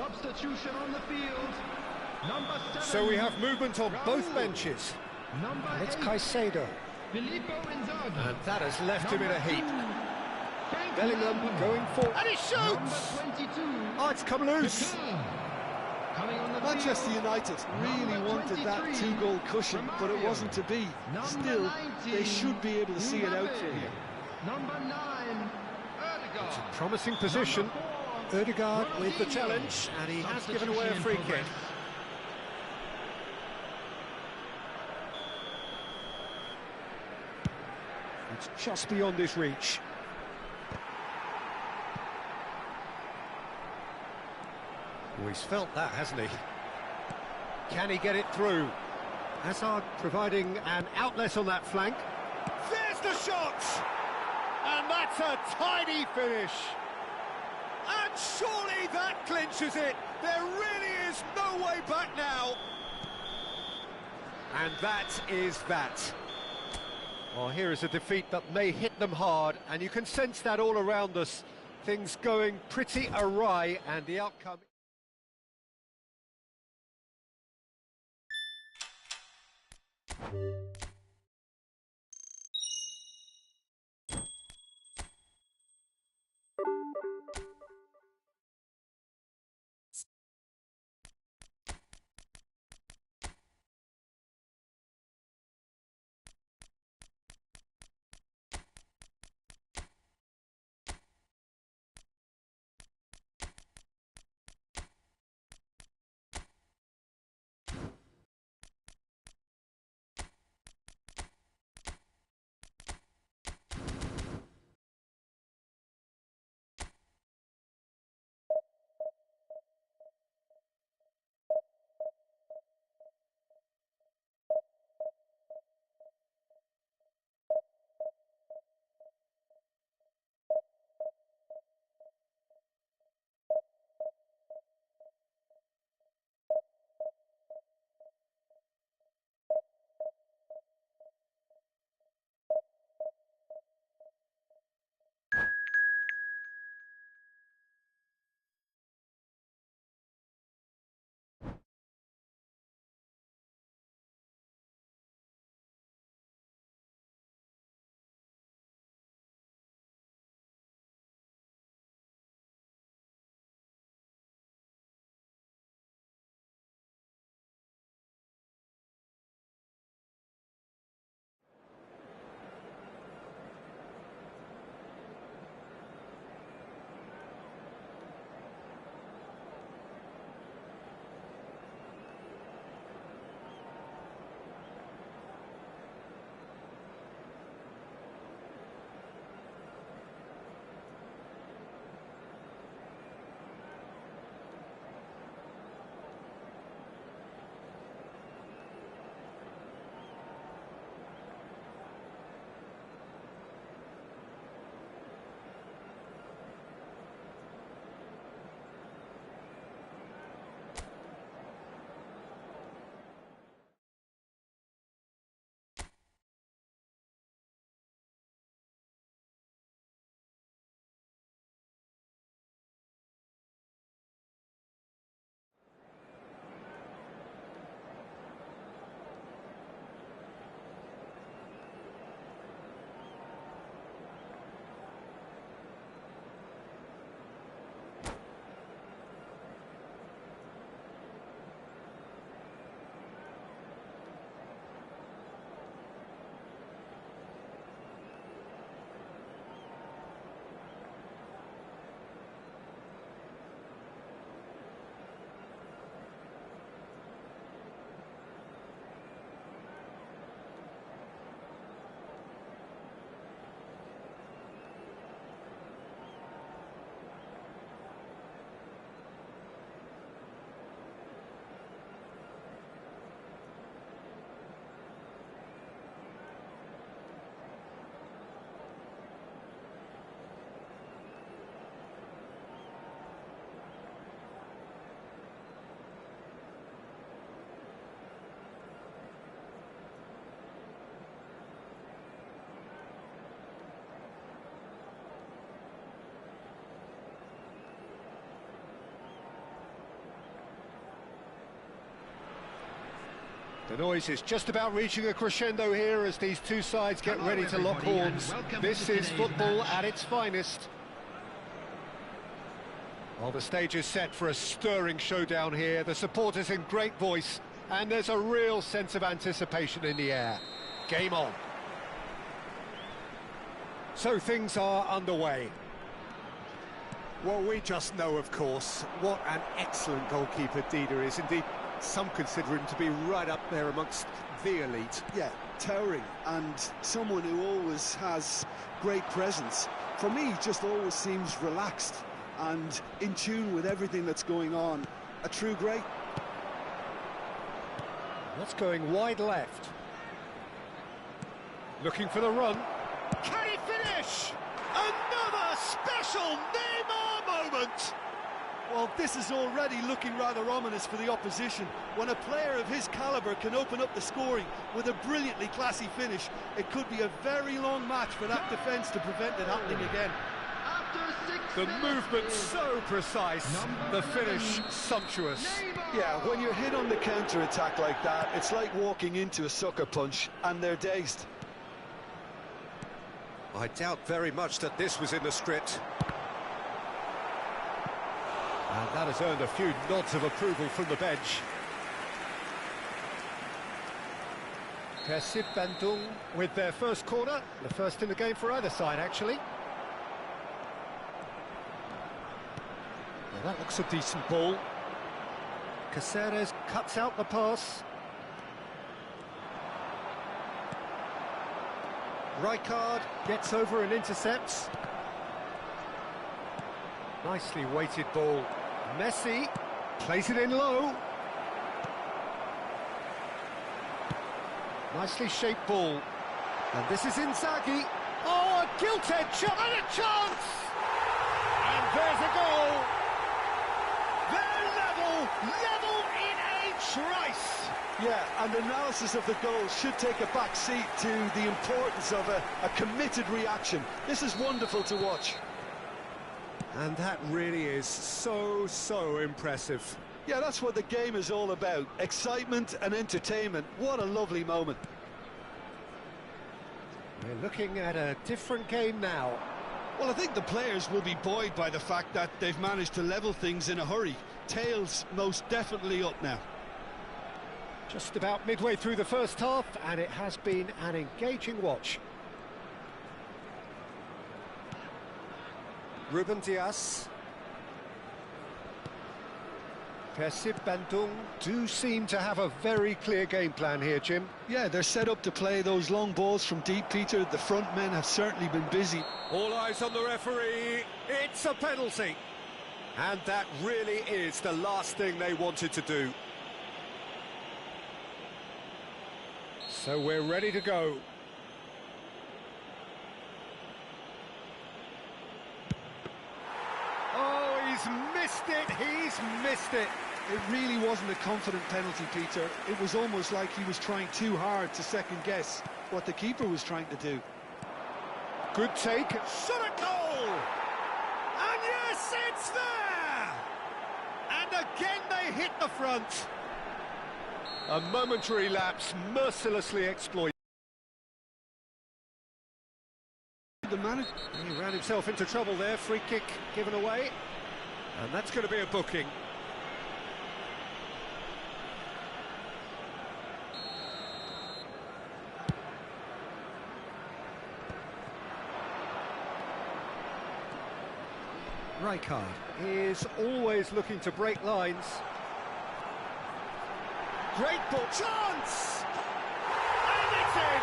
Substitution on the field. Number 7. So we have movement on both Raul. benches. Number It's 8. Caicedo. Filippo Inzaghi. And that has left him in a heap. Frank Bellingham Lampard. going for... And he Number shoots! 22. Oh, it's come loose. Coming on the Manchester field. United really Number wanted that 23. two-goal cushion, but it wasn't to be. Number Still, 19. they should be able to see it out Mbappe. from here. Number 9. Odegaard. Promising position. Number 4. Odegaard with the Ronaldinho. challenge, and he has given away a free kick. It's just beyond his reach. Oh, he's felt that, hasn't he? Can he get it through? Hazard providing an outlet on that flank. There's the shot! And that's a tidy finish. And surely that clinches it. There really is no way back now. And that is that. Well, here is a defeat that may hit them hard, and you can sense that all around us. Things going pretty awry, and the outcome... The noise is just about reaching a crescendo here as these two sides get ready to lock horns. This is football at its finest. Well, the stage is set for a stirring showdown here. The supporters in great voice, and there's a real sense of anticipation in the air. Game on. So things are underway. Well, we just know, of course, what an excellent goalkeeper Dida is. Indeed, some consider him to be right up there amongst the elite. Yeah, towering, and someone who always has great presence. For me, he just always seems relaxed and in tune with everything that's going on. A true great. What's going wide left? Looking for the run. Can he finish? Another special Neymar moment! Well, this is already looking rather ominous for the opposition. When a player of his calibre can open up the scoring with a brilliantly classy finish, it could be a very long match for that defence to prevent it happening again. The movement so precise, the finish sumptuous. Yeah, when you're hit on the counter-attack like that, it's like walking into a sucker punch, and they're dazed. I doubt very much that this was in the script. And that has earned a few nods of approval from the bench. Persib Bandung with their first corner, the first in the game for either side, actually. Well, that looks a decent ball. Caceres cuts out the pass. Rijkaard gets over and intercepts. Nicely weighted ball. Messi plays it in low. Nicely shaped ball. And this is Inzaghi. Oh, a gilt-edged shot and a chance! And there's a goal. They're level in a trice. Yeah, and analysis of the goal should take a back seat to the importance of a committed reaction. This is wonderful to watch. And that really is so impressive. Yeah, that's what the game is all about. Excitement and entertainment. What a lovely moment. We're looking at a different game now. Well, I think the players will be buoyed by the fact that they've managed to level things in a hurry. Tails most definitely up now. Just about midway through the first half, and it has been an engaging watch. Ruben Dias. Persib Bandung do seem to have a very clear game plan here, Jim. Yeah, they're set up to play those long balls from deep, Peter. The front men have certainly been busy. All eyes on the referee. It's a penalty. And that really is the last thing they wanted to do. So we're ready to go. Oh, he's missed it. It really wasn't a confident penalty, Peter. It was almost like he was trying too hard to second-guess what the keeper was trying to do. Good take. Shot at goal! And yes, it's there! And again they hit the front. A momentary lapse, mercilessly exploited. The manager... He ran himself into trouble there, free kick given away. And that's going to be a booking. Rijkaard is always looking to break lines. Great ball, chance! And it's in!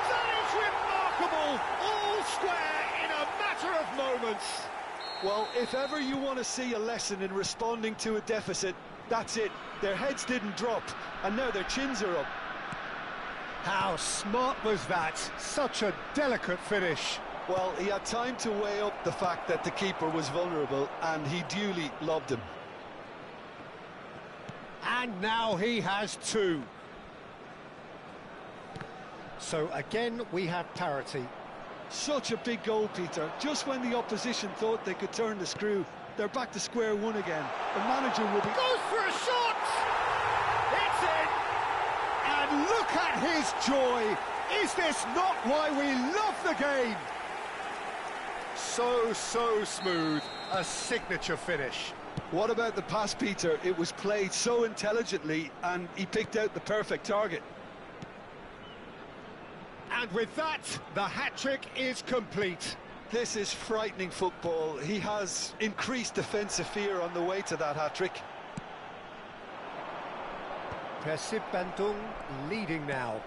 That is remarkable! All square in a matter of moments. Well, if ever you want to see a lesson in responding to a deficit, that's it. Their heads didn't drop, and now their chins are up. How smart was that? Such a delicate finish. Well, he had time to weigh up the fact that the keeper was vulnerable, and he duly lobbed him. And now he has two. So again, we have parity. Such a big goal, Peter. Just when the opposition thought they could turn the screw, they're back to square one again. The manager will be... Goes for a shot! It's in! Look at his joy! Is this not why we love the game? So smooth. A signature finish. What about the pass, Peter? It was played so intelligently and he picked out the perfect target. And with that, the hat-trick is complete. This is frightening football. He has increased defensive fear on the way to that hat-trick. Persib Bandung leading now.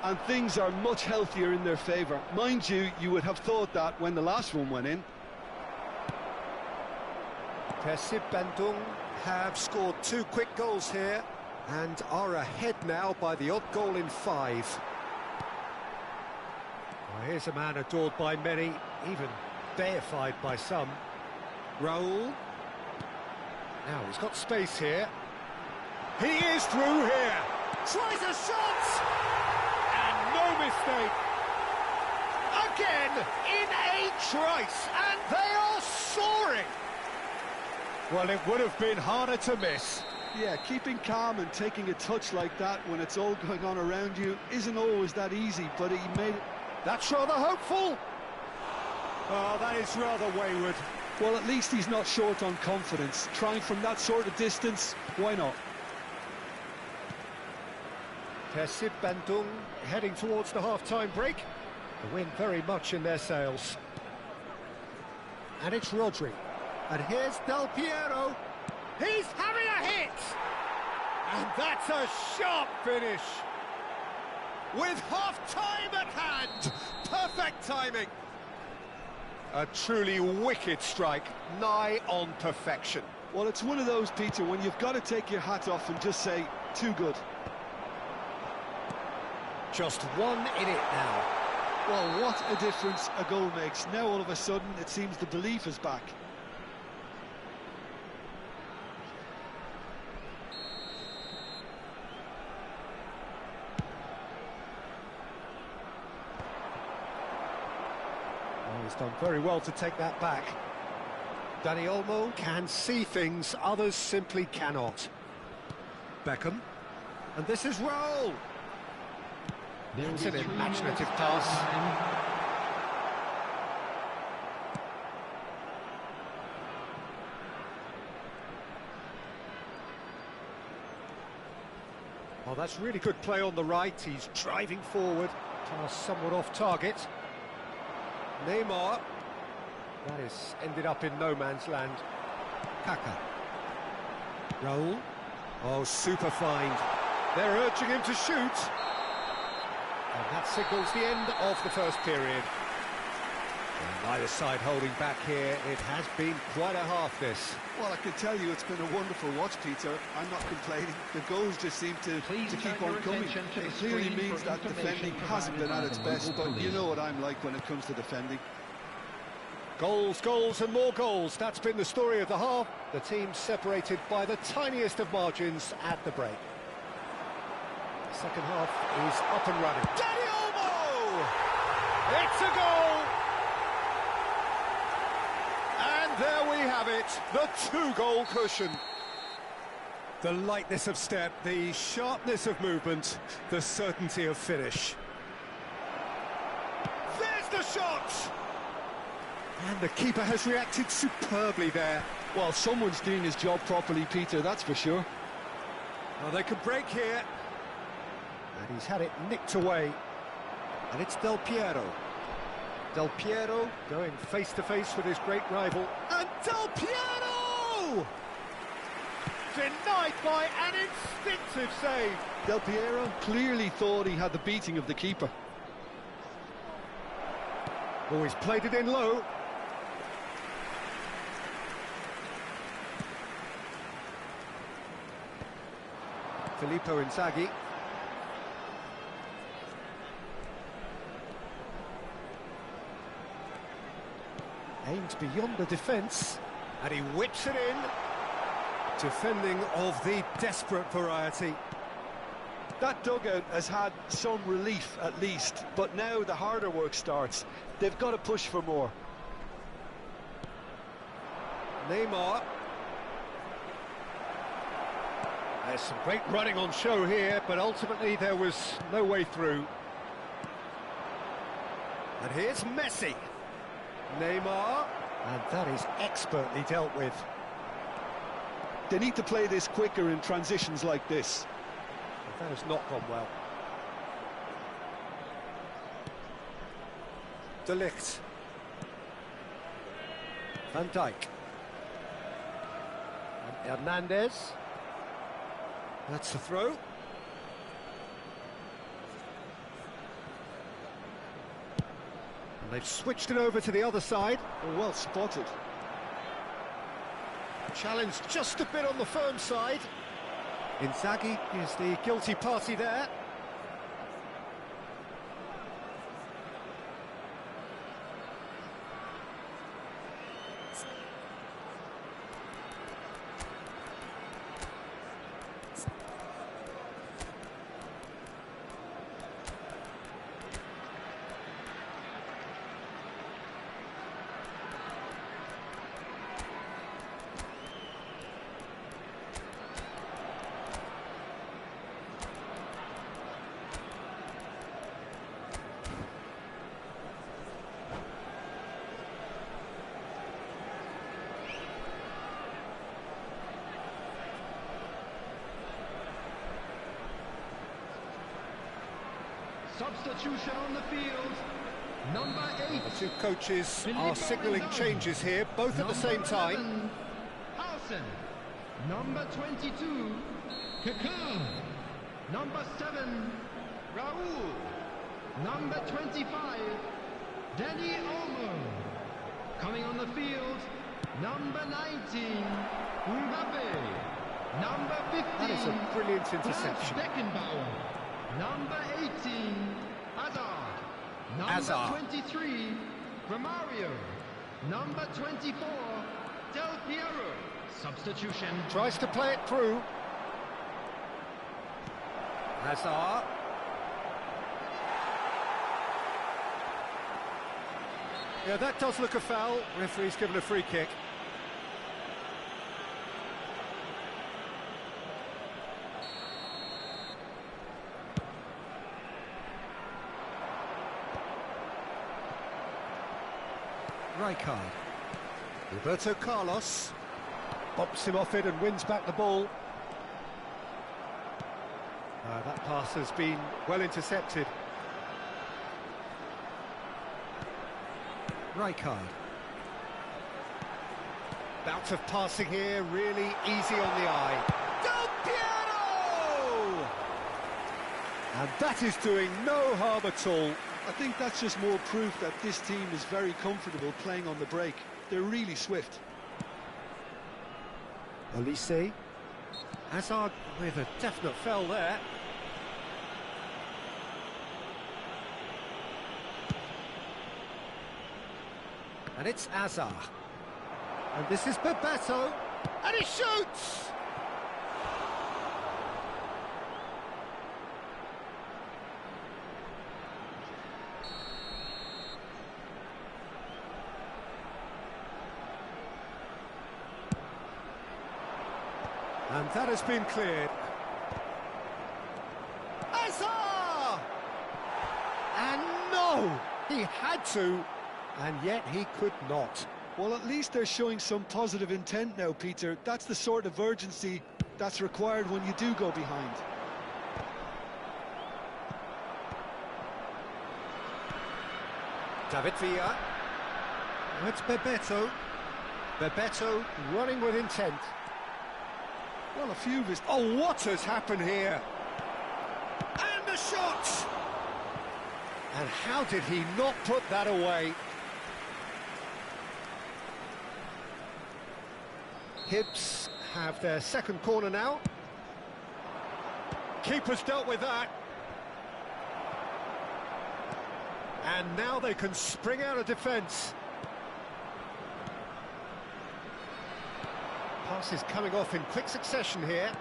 And things are much healthier in their favour. Mind you, you would have thought that when the last one went in. Persib Bandung have scored 2 quick goals here and are ahead now by the odd goal in 5. Well, here's a man adored by many, even deified by some. Raul. Now he's got space here. He is through here. Tries a shot! And no mistake. Again, in a trice, and they are soaring. Well, it would have been harder to miss. Yeah, keeping calm and taking a touch like that when it's all going on around you isn't always that easy, but he made it. That's rather hopeful. Oh, that is rather wayward. Well, at least he's not short on confidence. Trying from that sort of distance, why not? Persib Bandung heading towards the half-time break. The wind very much in their sails. And it's Rodri. And here's Del Piero. He's having a hit! And that's a sharp finish. With half-time at hand. Perfect timing. A truly wicked strike, nigh on perfection. Well, it's one of those, Peter, when you've got to take your hat off and just say, too good. Just one in it now. Well, what a difference a goal makes. Now, all of a sudden, it seems the belief is back. Oh, he's done very well to take that back. Dani Olmo can see things others simply cannot. Beckham. And this is Raul. It's an imaginative pass. Oh, that's really good play on the right. He's driving forward. Pass somewhat off target. Neymar. That is ended up in no man's land. Kaka. Raul. Oh, super find. They're urging him to shoot. And that signals the end of the first period. And neither side holding back here. It has been quite a half, this. Well, I can tell you it's been a wonderful watch, Peter. I'm not complaining. The goals just seem to keep on coming. It clearly means that defending hasn't been at its best, but you know what I'm like when it comes to defending. Goals, goals and more goals. That's been the story of the half. The team separated by the tiniest of margins at the break. Second half is up and running. Dani Olmo! It's a goal! And there we have it, the 2-goal cushion. The lightness of step, the sharpness of movement, the certainty of finish. There's the shot! And the keeper has reacted superbly there. Well, someone's doing his job properly, Peter, that's for sure. Well, they could break here. And he's had it nicked away. And it's Del Piero. Del Piero going face-to-face with his great rival. And Del Piero! Denied by an instinctive save. Del Piero clearly thought he had the beating of the keeper. Oh, he's played it in low. Filippo Inzaghi. Aimed beyond the defence, and he whips it in. Defending of the desperate variety. That dugout has had some relief at least, but now the harder work starts. They've got to push for more. Neymar. There's some great running on show here, but ultimately there was no way through. And here's Messi. Neymar. And that is expertly dealt with. They need to play this quicker in transitions like this. That has not gone well. De Ligt. Van Dijk. And Hernandez. That's the throw. And they've switched it over to the other side. Oh, well spotted. Challenge just a bit on the firm side. Inzaghi is the guilty party there. Substitution on the field. Number 8. The two coaches are signalling changes here, both at the same time. Hausen. Number 22. Kaká. Number 7. Raúl. Number 25. Dani Olmo. Coming on the field. Number 19. Mbappe. Number 15. That is a brilliant interception. Beckenbauer. Number 18, Hazard. Number Hazard. 23, Romario. Number 24, Del Piero. Substitution. Tries to play it through. Hazard. Yeah, that does look a foul. Referee's given a free kick. Rijkaard. Roberto Carlos bops him off it and wins back the ball. That pass has been well intercepted. Rijkaard. Bout of passing here, really easy on the eye. Del Piero! And that is doing no harm at all. I think that's just more proof that this team is very comfortable playing on the break. They're really swift. Olise. Hazard with a definite foul there. And it's Hazard. And this is Bebeto. And he shoots! And that has been cleared. Hazard! And no! He had to, and yet he could not. Well, at least they're showing some positive intent now, Peter. That's the sort of urgency that's required when you do go behind. David Villa. It's Bebeto. Bebeto running with intent. Well, a few of his... Oh, what has happened here? And the shot! And how did he not put that away? Hibs have their second corner now. Keeper's dealt with that. And now they can spring out of defence. Pass is coming off in quick succession here.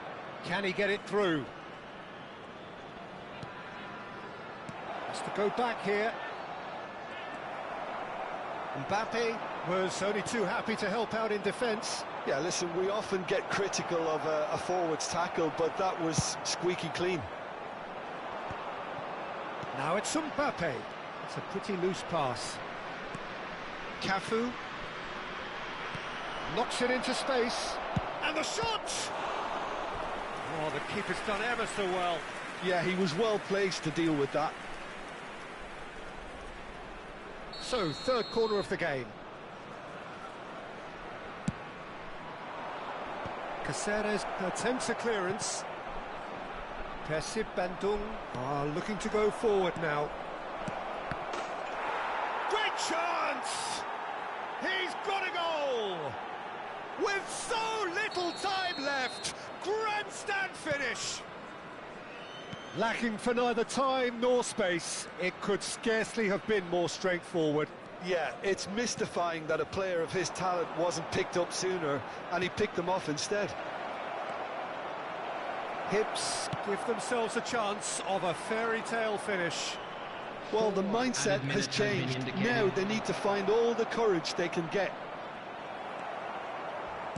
Can he get it through? Has to go back here. Mbappe. Was only too happy to help out in defence. Yeah, listen, we often get critical of a forward's tackle, but that was squeaky clean. Now it's Mbappe. It's a pretty loose pass. Cafu knocks it into space. And the shot! Oh, the keeper's done ever so well. Yeah, he was well placed to deal with that. So, third corner of the game. Caceres attempts a clearance. Persib Bandung are looking to go forward now. Great chance! He's got a goal! With so little time left, grandstand finish! Lacking for neither time nor space, it could scarcely have been more straightforward. Yeah, it's mystifying that a player of his talent wasn't picked up sooner, and he picked them off instead. Hibs give themselves a chance of a fairy tale finish. Well, the mindset has changed. Now they need to find all the courage they can get.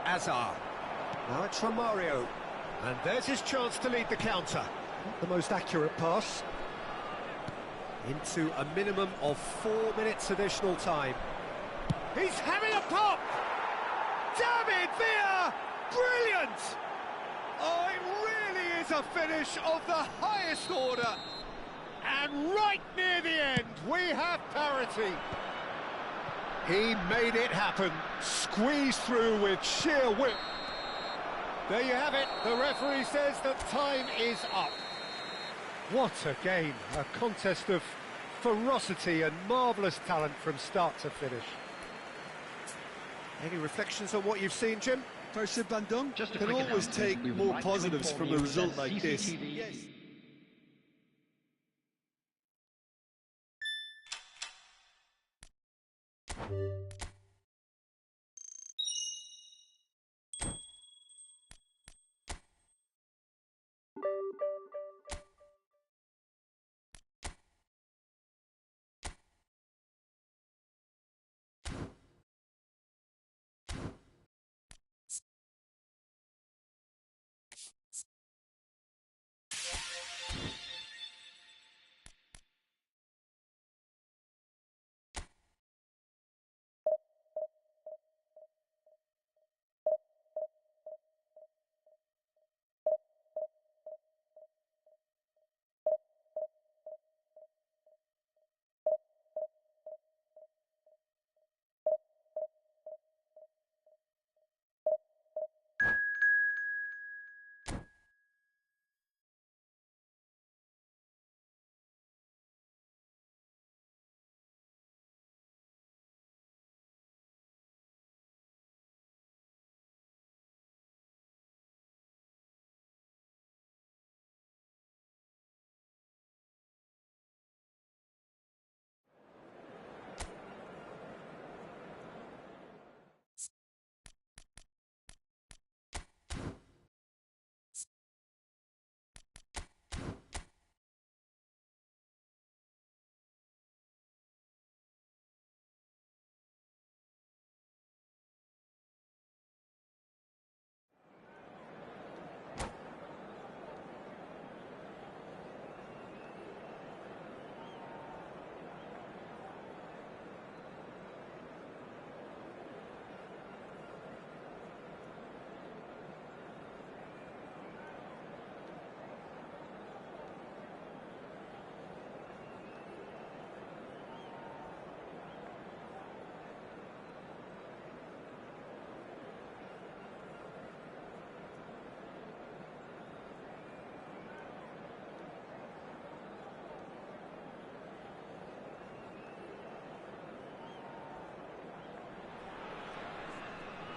Azar. Now it's Romario. And there's his chance to lead the counter. Not the most accurate pass. Into a minimum of 4 minutes additional time. He's having a pop! David Villa! Brilliant! Oh, it really is a finish of the highest order. And right near the end, we have parity. He made it happen, squeezed through with sheer whip. There you have it, the referee says that time is up. What a game, a contest of ferocity and marvellous talent from start to finish. Any reflections on what you've seen, Jim? Persib Bandung can always take more positives from a result like this. Yes.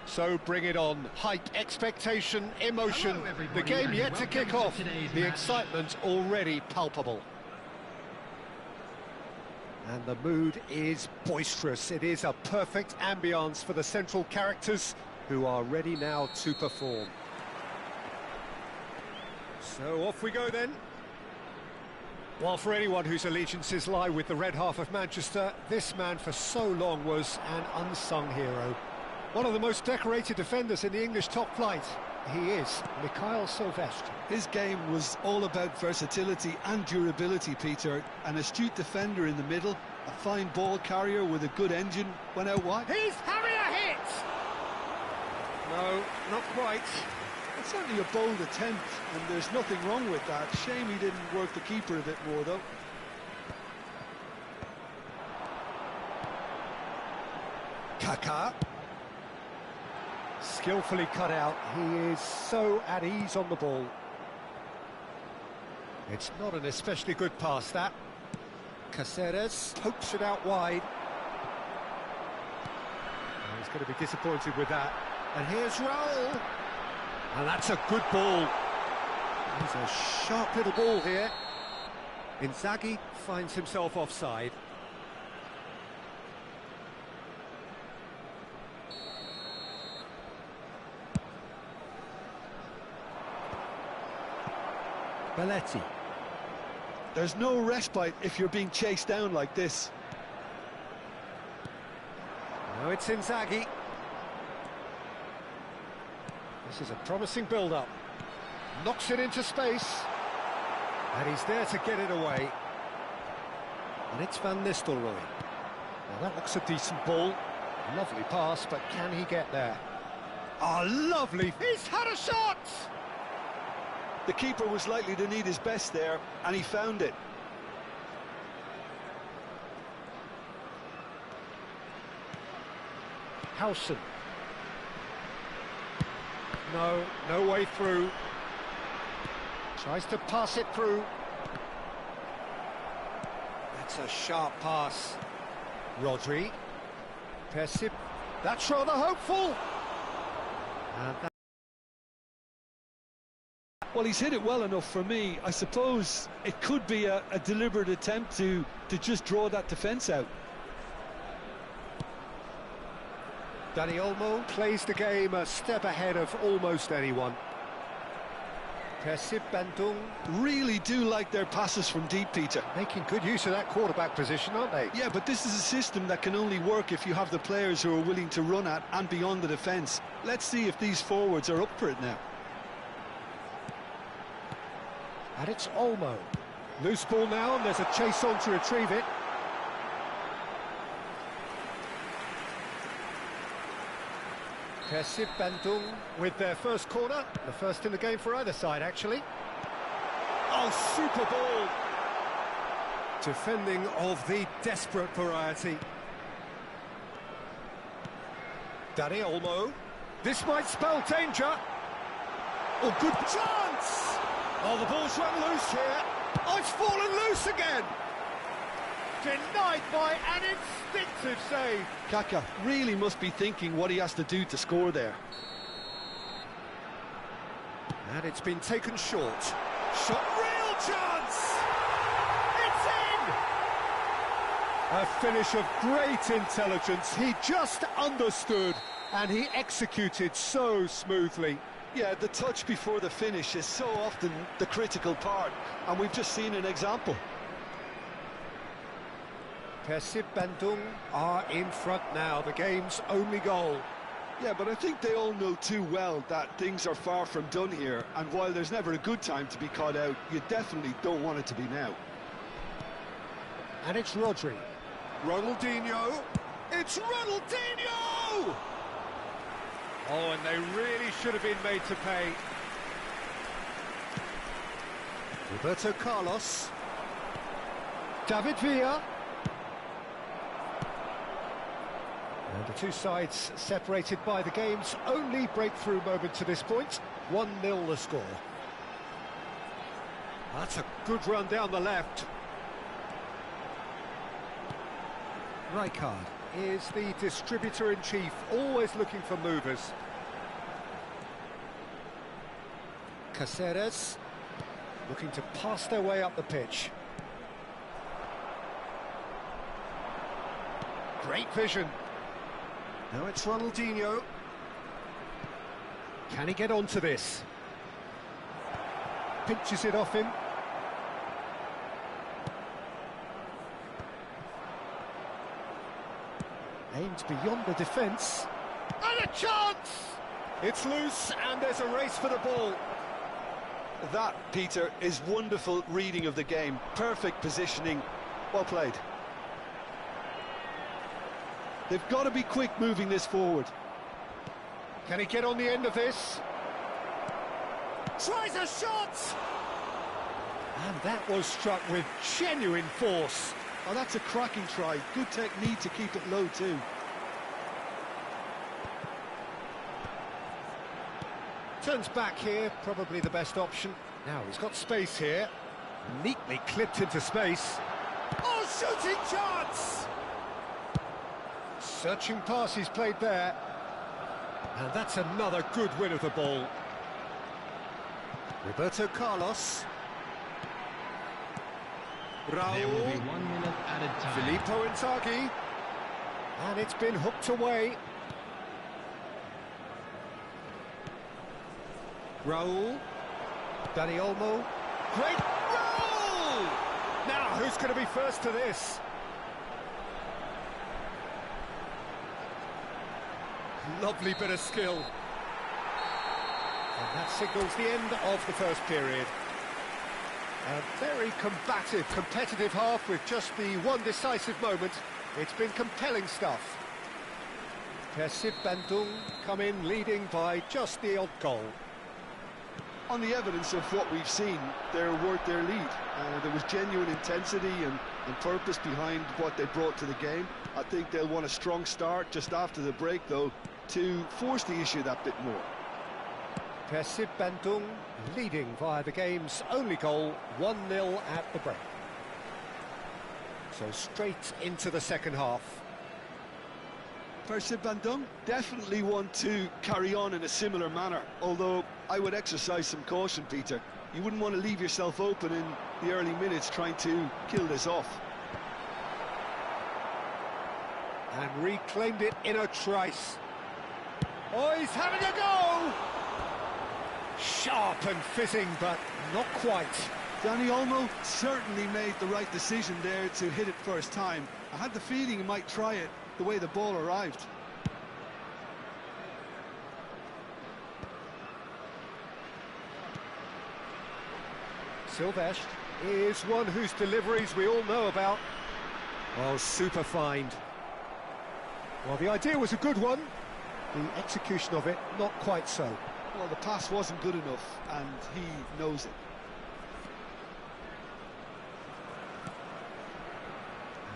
So bring it on. Hype, expectation, emotion. The game yet to kick off. The excitement already palpable. And the mood is boisterous. It is a perfect ambience for the central characters who are ready now to perform. So off we go then. Well, for anyone whose allegiances lie with the red half of Manchester, this man for so long was an unsung hero. One of the most decorated defenders in the English top flight. He is Mikhail Silvestre. His game was all about versatility and durability, Peter. An astute defender in the middle, a fine ball carrier with a good engine, went out wide. He's having a hit! No, not quite. It's certainly a bold attempt, and there's nothing wrong with that. Shame he didn't work the keeper a bit more, though. Kaká. Skillfully cut out. He is so at ease on the ball. It's not an especially good pass, that. Caceres pokes it out wide. Oh, he's going to be disappointed with that. And here's Raul. And that's a good ball. He's a sharp little ball here. Inzaghi finds himself offside. Belletti. There's no respite if you're being chased down like this. Now it's Inzaghi. This is a promising build-up. Knocks it into space. And he's there to get it away. And it's Van Nistelrooy. Now that looks a decent ball. Lovely pass, but can he get there? Oh, lovely! He's had a shot! The keeper was likely to need his best there, and he found it. Howson. No way through. Tries to pass it through. That's a sharp pass. Rodri. Persip. That's rather hopeful. And Well, he's hit it well enough for me. I suppose it could be a deliberate attempt to just draw that defence out. Dani Olmo plays the game a step ahead of almost anyone. Persip Bandung. Really do like their passes from deep, Peter. Making good use of that quarterback position, aren't they? Yeah, but this is a system that can only work if you have the players who are willing to run at and beyond the defence. Let's see if these forwards are up for it now. And it's Olmo. Loose ball now, and there's a chase on to retrieve it. Persip Bandung with their first corner. The first in the game for either side, actually. Oh, super ball! Defending of the desperate variety. Dani Olmo. This might spell danger. Oh, good chance! Oh, the ball's run loose here. Oh, it's fallen loose again. Denied by an instinctive save. Kaká really must be thinking what he has to do to score there. And it's been taken short. Shot, real chance! It's in! A finish of great intelligence. He just understood and he executed so smoothly. Yeah, the touch before the finish is so often the critical part, and we've just seen an example. Persip Bandung are in front now, the game's only goal. Yeah, but I think they all know too well that things are far from done here, and while there's never a good time to be caught out, you definitely don't want it to be now. And it's Rodri. Ronaldinho. It's Ronaldinho! Oh, and they really should have been made to pay. Roberto Carlos. David Villa. And the two sides separated by the game's only breakthrough moment to this point. 1-0 the score. That's a good run down the left. Rijkaard is the distributor-in-chief, always looking for movers. Caceres looking to pass their way up the pitch. Great vision. Now it's Ronaldinho. Can he get onto this? Pinches it off him. Aimed beyond the defence. And a chance! It's loose, and there's a race for the ball. That, Peter, is wonderful reading of the game. Perfect positioning. Well played. They've got to be quick moving this forward. Can he get on the end of this? Tries a shot! And that was struck with genuine force. Oh, that's a cracking try. Good technique to keep it low too. Turns back here, probably the best option. Now he's got space here. Neatly clipped into space. Oh, shooting chance! Searching pass he's played there. And that's another good win of the ball. Roberto Carlos. There will be 1 minute added time. Filippo Inzaghi. And it's been hooked away. Raul. Dani Olmo. Great goal! Now, who's going to be first to this? Lovely bit of skill. And that signals the end of the first period. A very combative, competitive half with just the one decisive moment. It's been compelling stuff. Persib Bandung come in leading by just the odd goal. On the evidence of what we've seen, they're worth their lead. There was genuine intensity and purpose behind what they brought to the game. I think they'll want a strong start just after the break, though, to force the issue that bit more. Persib Bandung leading via the game's only goal, 1-0 at the break. So straight into the second half. Persib Bandung definitely want to carry on in a similar manner, although I would exercise some caution, Peter. You wouldn't want to leave yourself open in the early minutes trying to kill this off. And reclaimed it in a trice. Oh, he's having a go! Sharp and fizzing, but not quite. Dani Olmo certainly made the right decision there to hit it first time. I had the feeling he might try it the way the ball arrived. Silvestre is one whose deliveries we all know about. Oh, super find. Well, the idea was a good one. The execution of it, not quite so. Well, the pass wasn't good enough, and he knows it.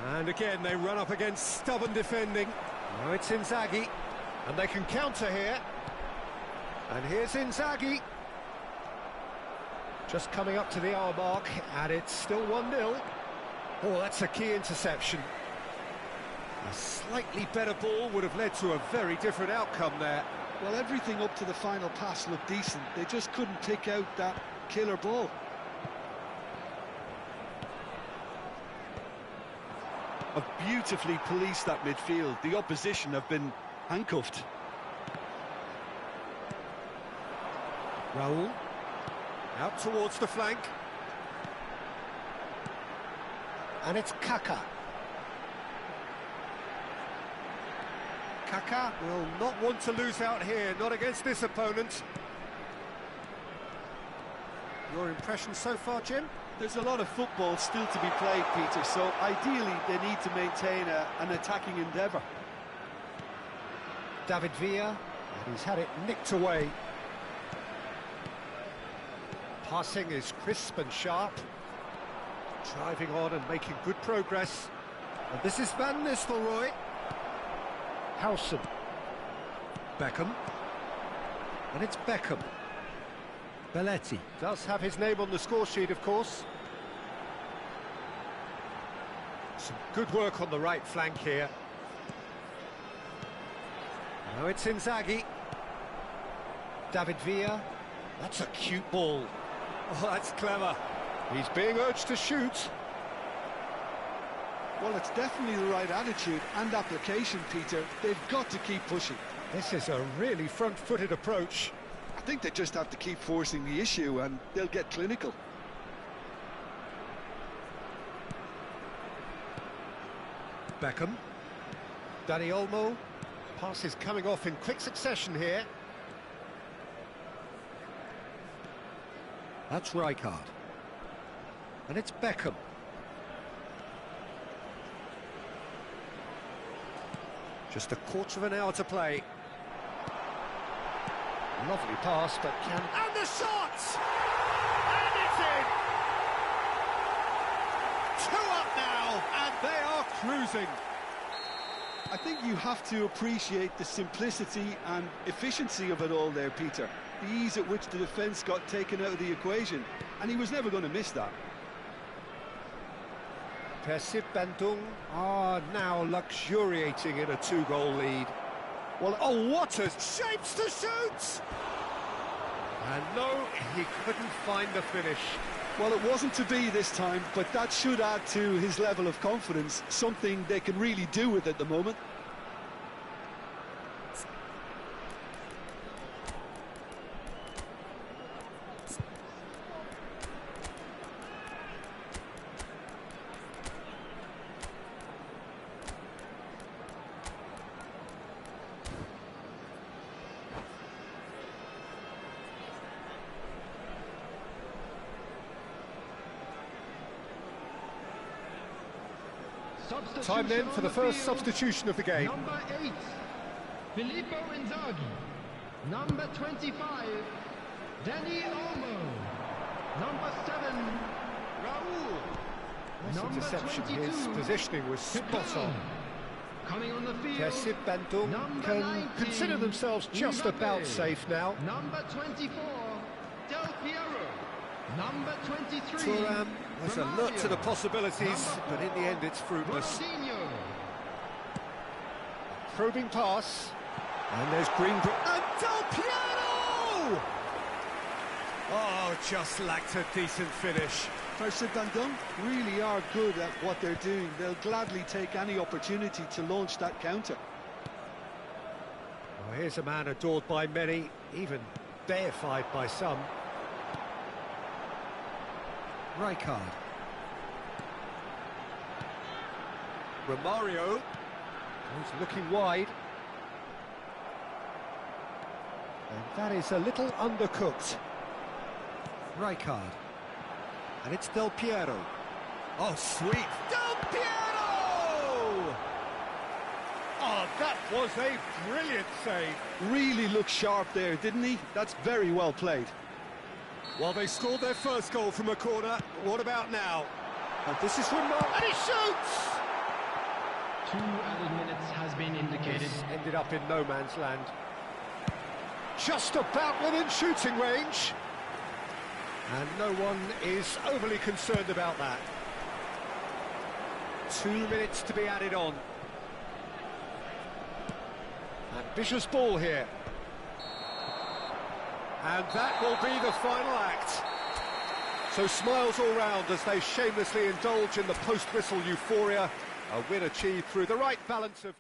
And again, they run up against stubborn defending. Now it's Inzaghi, and they can counter here. And here's Inzaghi. Just coming up to the hour mark, and it's still 1-0. Oh, that's a key interception. A slightly better ball would have led to a very different outcome there. Well, everything up to the final pass looked decent. They just couldn't pick out that killer ball. Have beautifully policed that midfield. The opposition have been handcuffed. Raul. Out towards the flank. And it's Kaka. Kaka will not want to lose out here, not against this opponent. Your impression so far, Jim? There's a lot of football still to be played, Peter, so ideally they need to maintain an attacking endeavour. David Villa, and he's had it nicked away. Passing is crisp and sharp. Driving on and making good progress. And this is Van Nistelrooy. Howson. Beckham. And it's Beckham. Belletti does have his name on the score sheet, of course. Some good work on the right flank here. Now it's Inzaghi. David Villa. That's a cute ball. Oh, that's clever. He's being urged to shoot. Well, it's definitely the right attitude and application, Peter. They've got to keep pushing. This is a really front-footed approach. I think they just have to keep forcing the issue and they'll get clinical. Beckham. Dani Olmo. Passes coming off in quick succession here. That's Rijkaard. And it's Beckham. Just a quarter of an hour to play. Lovely pass, but can... And the shot! And it's in! 2 up now, and they are cruising. I think you have to appreciate the simplicity and efficiency of it all there, Peter. The ease at which the defence got taken out of the equation, and he was never going to miss that. Persib Bandung are now luxuriating in a 2-goal lead. Well, oh, what a shapes to shoot! And no, he couldn't find the finish. Well, it wasn't to be this time, but that should add to his level of confidence, something they can really do with at the moment. Time then for the first substitution of the game. Number 8, Filippo Inzaghi. Number 25, Dani Olmo. Number 7, Raul. Nice Number interception. 22, His positioning was spot on. Coming on the field, Persib Bandung can 19, consider themselves just Mbappe. about safe now. Number 24, Del Piero. Number 23, Thuram was alert to the possibilities, Number but in the end it's fruitless. Ronaldinho. Probing pass, and there's Green. And Del Piero! Oh, just lacked a decent finish. Persib Bandung really are good at what they're doing. They'll gladly take any opportunity to launch that counter. Well, here's a man adored by many, even deified by some. Rijkaard. Romario. He's looking wide. And that is a little undercooked. Rijkaard. And it's Del Piero. Oh, sweet. Del Piero! Oh, that was a brilliant save. Really looked sharp there, didn't he? That's very well played. Well, they scored their first goal from a corner. What about now? And this is Romario. And he shoots! 2 added minutes has been indicated. This ended up in no man's land. Just about within shooting range. And no one is overly concerned about that. 2 minutes to be added on. Ambitious ball here. And that will be the final act. So smiles all round as they shamelessly indulge in the post-whistle euphoria. A win achieved through the right balance of...